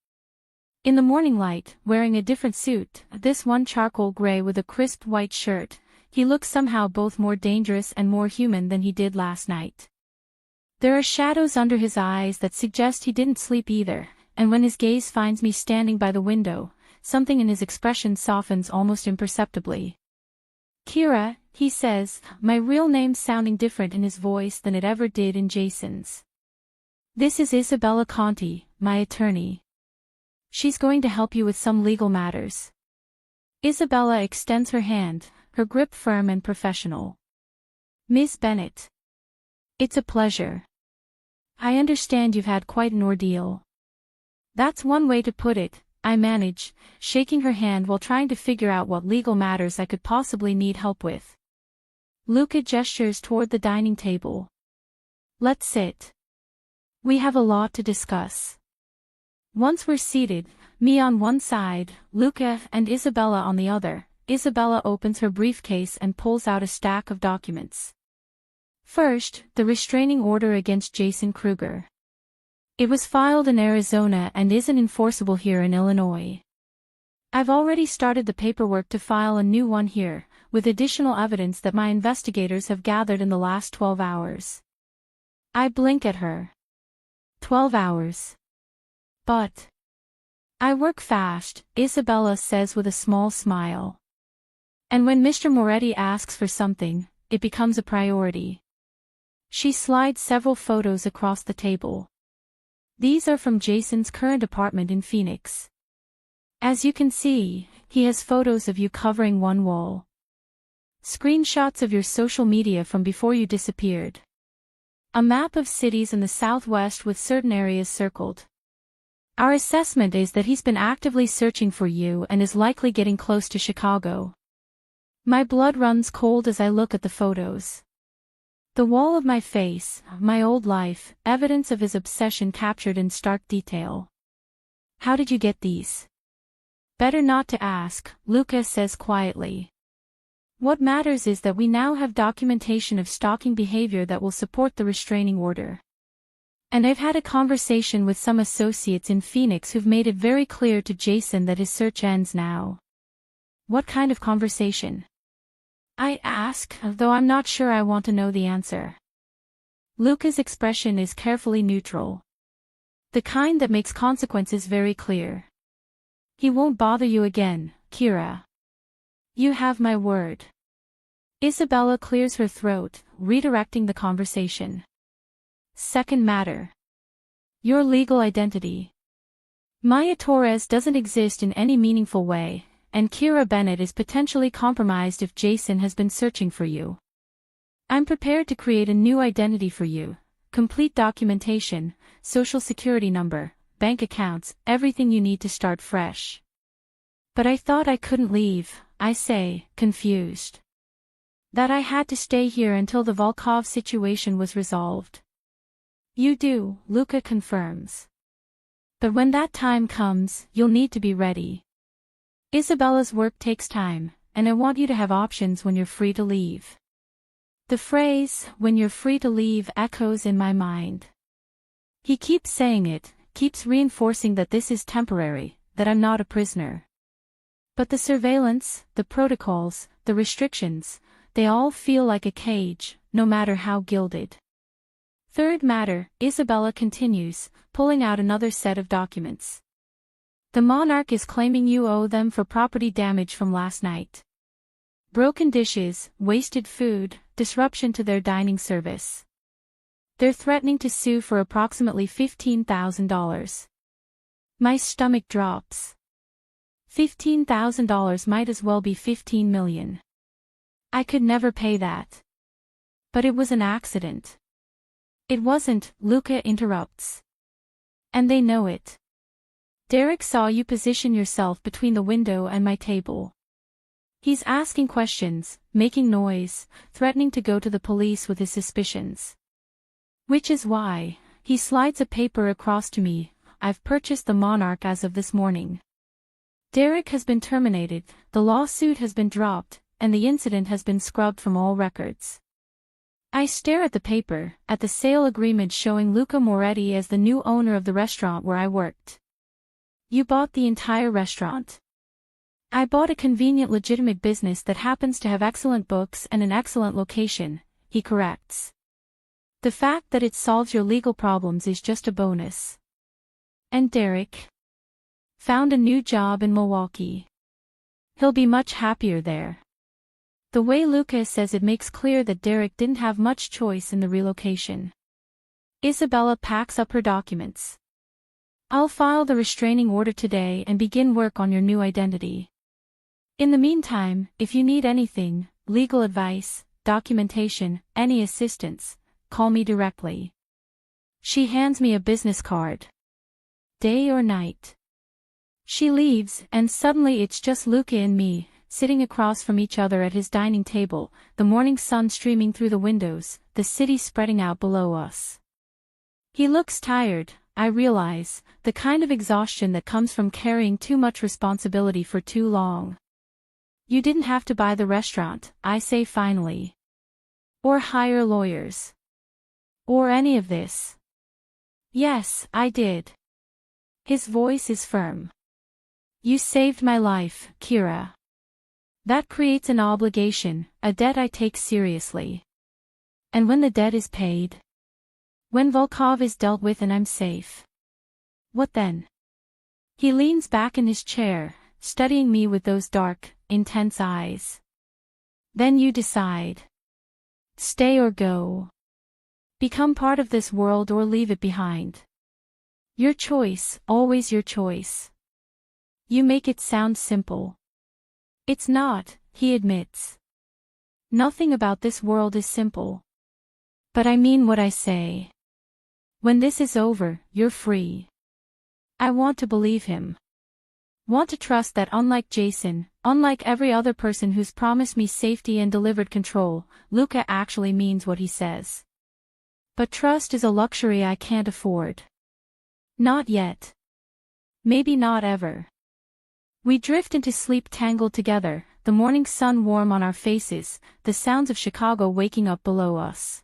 In the morning light, wearing a different suit, this one charcoal gray with a crisp white shirt, he looks somehow both more dangerous and more human than he did last night. There are shadows under his eyes that suggest he didn't sleep either, and when his gaze finds me standing by the window, something in his expression softens almost imperceptibly. Kira, he says, my real name sounding different in his voice than it ever did in Jason's. This is Isabella Conti, my attorney. She's going to help you with some legal matters. Isabella extends her hand, her grip firm and professional. Ms. Bennett. It's a pleasure. I understand you've had quite an ordeal. That's one way to put it, I manage, shaking her hand while trying to figure out what legal matters I could possibly need help with. Luca gestures toward the dining table. Let's sit. We have a lot to discuss. Once we're seated, me on one side, Luca and Isabella on the other, Isabella opens her briefcase and pulls out a stack of documents. First, the restraining order against Jason Kruger. It was filed in Arizona and isn't enforceable here in Illinois. I've already started the paperwork to file a new one here, with additional evidence that my investigators have gathered in the last 12 hours. I blink at her. 12 hours. But I work fast, Isabella says with a small smile. And when Mr. Moretti asks for something, it becomes a priority. She slides several photos across the table. These are from Jason's current apartment in Phoenix. As you can see, he has photos of you covering one wall. Screenshots of your social media from before you disappeared. A map of cities in the Southwest with certain areas circled. Our assessment is that he's been actively searching for you and is likely getting close to Chicago. My blood runs cold as I look at the photos. The wall of my face, my old life, evidence of his obsession captured in stark detail. How did you get these? Better not to ask, Luca says quietly. What matters is that we now have documentation of stalking behavior that will support the restraining order. And I've had a conversation with some associates in Phoenix who've made it very clear to Jason that his search ends now. What kind of conversation? I ask, though I'm not sure I want to know the answer. Luca's expression is carefully neutral. The kind that makes consequences very clear. He won't bother you again, Kira. You have my word. Isabella clears her throat, redirecting the conversation. Second matter. Your legal identity. Maya Torres doesn't exist in any meaningful way, and Kira Bennett is potentially compromised if Jason has been searching for you. I'm prepared to create a new identity for you, complete documentation, social security number, bank accounts, everything you need to start fresh. But I thought I couldn't leave, I say, confused. That I had to stay here until the Volkov situation was resolved. You do, Luca confirms. But when that time comes, you'll need to be ready. Isabella's work takes time, and I want you to have options when you're free to leave. The phrase, when you're free to leave, echoes in my mind. He keeps saying it, keeps reinforcing that this is temporary, that I'm not a prisoner. But the surveillance, the protocols, the restrictions, they all feel like a cage, no matter how gilded. Third matter, Isabella continues, pulling out another set of documents. The monarch is claiming you owe them for property damage from last night. Broken dishes, wasted food, disruption to their dining service. They're threatening to sue for approximately $15,000. My stomach drops. $15,000 might as well be $15 million. I could never pay that. But it was an accident. It wasn't, Luca interrupts. And they know it. Derek saw you position yourself between the window and my table. He's asking questions, making noise, threatening to go to the police with his suspicions. Which is why, he slides a paper across to me, I've purchased the Monarch as of this morning. Derek has been terminated, the lawsuit has been dropped, and the incident has been scrubbed from all records. I stare at the paper, at the sale agreement showing Luca Moretti as the new owner of the restaurant where I worked. You bought the entire restaurant. I bought a convenient legitimate business that happens to have excellent books and an excellent location, he corrects. The fact that it solves your legal problems is just a bonus. And Derek? Found a new job in Milwaukee. He'll be much happier there. The way Luca says it makes clear that Derek didn't have much choice in the relocation. Isabella packs up her documents. I'll file the restraining order today and begin work on your new identity. In the meantime, if you need anything, legal advice, documentation, any assistance, call me directly. She hands me a business card. Day or night. She leaves, and suddenly it's just Luca and me, sitting across from each other at his dining table, the morning sun streaming through the windows, the city spreading out below us. He looks tired, I realize, the kind of exhaustion that comes from carrying too much responsibility for too long. You didn't have to buy the restaurant, I say finally. Or hire lawyers. Or any of this. Yes, I did. His voice is firm. You saved my life, Kira. That creates an obligation, a debt I take seriously. And when the debt is paid? When Volkov is dealt with and I'm safe. What then? He leans back in his chair, studying me with those dark, intense eyes. Then you decide. Stay or go. Become part of this world or leave it behind. Your choice, always your choice. You make it sound simple. It's not, he admits. Nothing about this world is simple. But I mean what I say. When this is over, you're free. I want to believe him. Want to trust that unlike Jason, unlike every other person who's promised me safety and delivered control, Luca actually means what he says. But trust is a luxury I can't afford. Not yet. Maybe not ever. We drift into sleep tangled together, the morning sun warm on our faces, the sounds of Chicago waking up below us.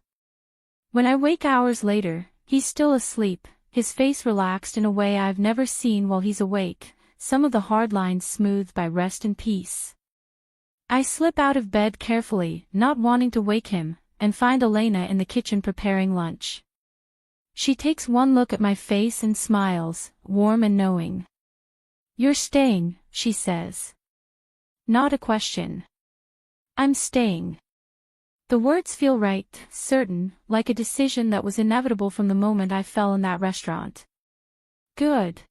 When I wake hours later, he's still asleep, his face relaxed in a way I've never seen while he's awake, some of the hard lines smoothed by rest and peace. I slip out of bed carefully, not wanting to wake him, and find Elena in the kitchen preparing lunch. She takes one look at my face and smiles, warm and knowing. You're staying, she says. Not a question. I'm staying. The words feel right, certain, like a decision that was inevitable from the moment I fell in that restaurant. Good.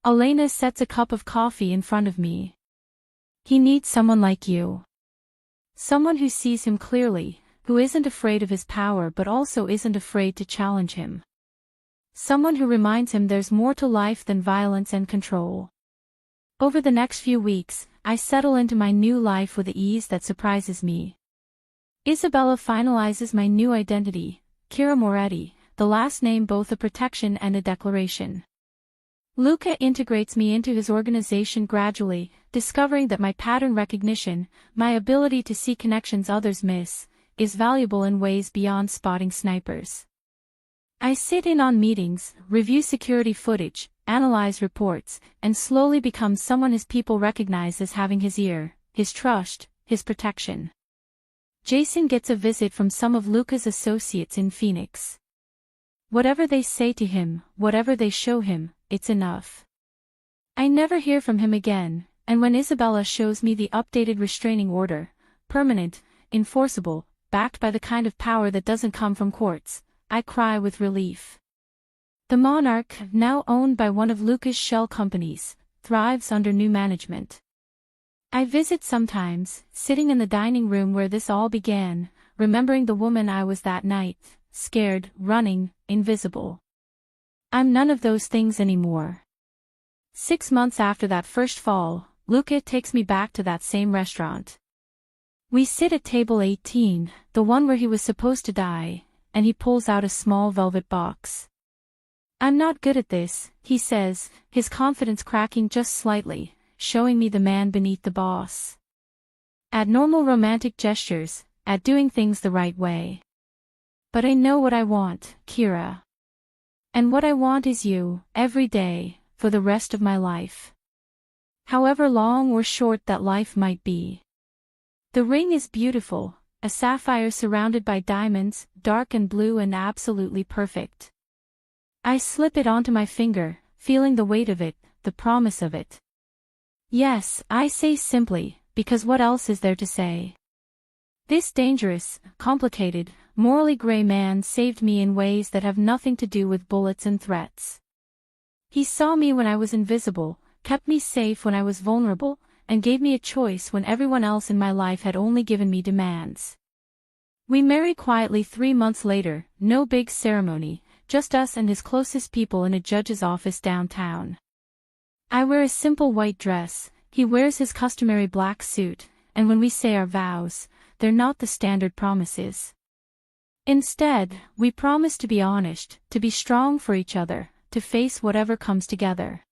Elena sets a cup of coffee in front of me. He needs someone like you. Someone who sees him clearly, who isn't afraid of his power but also isn't afraid to challenge him. Someone who reminds him there's more to life than violence and control. Over the next few weeks, I settle into my new life with the ease that surprises me. Isabella finalizes my new identity, Kira Moretti, the last name both a protection and a declaration. Luca integrates me into his organization gradually, discovering that my pattern recognition, my ability to see connections others miss, is valuable in ways beyond spotting snipers. I sit in on meetings, review security footage, analyze reports, and slowly become someone his people recognize as having his ear, his trust, his protection. Jason gets a visit from some of Luca's associates in Phoenix. Whatever they say to him, whatever they show him, it's enough. I never hear from him again, and when Isabella shows me the updated restraining order, permanent, enforceable, backed by the kind of power that doesn't come from courts, I cry with relief. The Monarch, now owned by one of Luca's shell companies, thrives under new management. I visit sometimes, sitting in the dining room where this all began, remembering the woman I was that night, scared, running, invisible. I'm none of those things anymore. 6 months after that first fall, Luca takes me back to that same restaurant. We sit at table 18, the one where he was supposed to die, and he pulls out a small velvet box. I'm not good at this, he says, his confidence cracking just slightly, showing me the man beneath the boss. At normal romantic gestures, at doing things the right way. But I know what I want, Kira. And what I want is you, every day, for the rest of my life. However long or short that life might be. The ring is beautiful, a sapphire surrounded by diamonds, dark and blue and absolutely perfect. I slip it onto my finger, feeling the weight of it, the promise of it. Yes, I say simply, because what else is there to say? This dangerous, complicated, morally gray man saved me in ways that have nothing to do with bullets and threats. He saw me when I was invisible, kept me safe when I was vulnerable, and gave me a choice when everyone else in my life had only given me demands. We marry quietly 3 months later, no big ceremony, just us and his closest people in a judge's office downtown. I wear a simple white dress, he wears his customary black suit, and when we say our vows, they're not the standard promises. Instead, we promise to be honest, to be strong for each other, to face whatever comes together.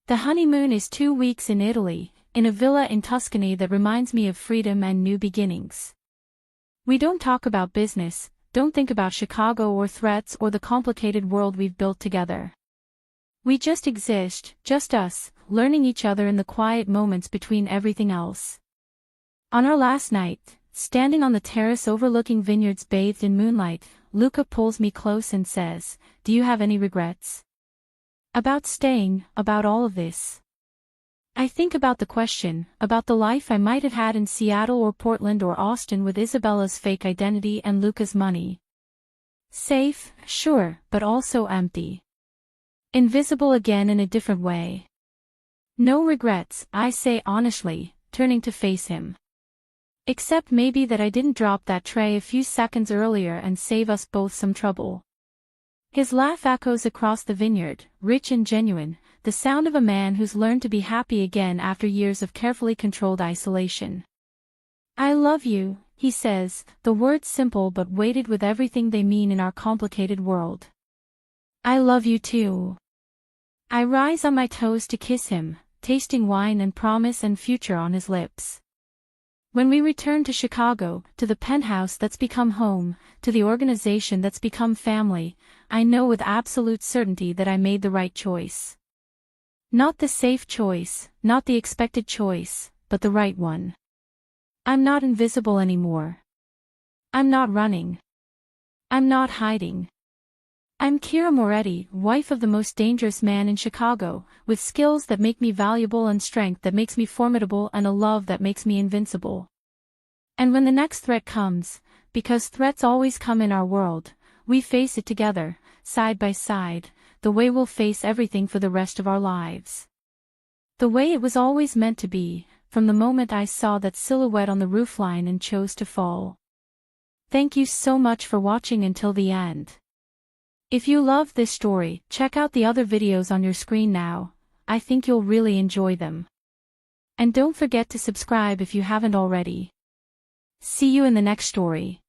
The honeymoon is 2 weeks in Italy, in a villa in Tuscany that reminds me of freedom and new beginnings. We don't talk about business, don't think about Chicago or threats or the complicated world we've built together. We just exist, just us, learning each other in the quiet moments between everything else. On our last night, standing on the terrace overlooking vineyards bathed in moonlight, Luca pulls me close and says, "Do you have any regrets?" About staying, about all of this. I think about the question, about the life I might have had in Seattle or Portland or Austin with Isabella's fake identity and Luca's money. Safe, sure, but also empty. Invisible again in a different way. No regrets, I say honestly, turning to face him. Except maybe that I didn't drop that tray a few seconds earlier and save us both some trouble. His laugh echoes across the vineyard, rich and genuine, the sound of a man who's learned to be happy again after years of carefully controlled isolation. I love you, he says, the words simple but weighted with everything they mean in our complicated world. I love you too. I rise on my toes to kiss him, tasting wine and promise and future on his lips. When we return to Chicago, to the penthouse that's become home, to the organization that's become family, I know with absolute certainty that I made the right choice. Not the safe choice, not the expected choice, but the right one. I'm not invisible anymore. I'm not running. I'm not hiding. I'm Kira Moretti, wife of the most dangerous man in Chicago, with skills that make me valuable and strength that makes me formidable and a love that makes me invincible. And when the next threat comes, because threats always come in our world, we face it together, side by side, the way we'll face everything for the rest of our lives. The way it was always meant to be, from the moment I saw that silhouette on the roofline and chose to fall. Thank you so much for watching until the end. If you loved this story, check out the other videos on your screen now, I think you'll really enjoy them. And don't forget to subscribe if you haven't already. See you in the next story.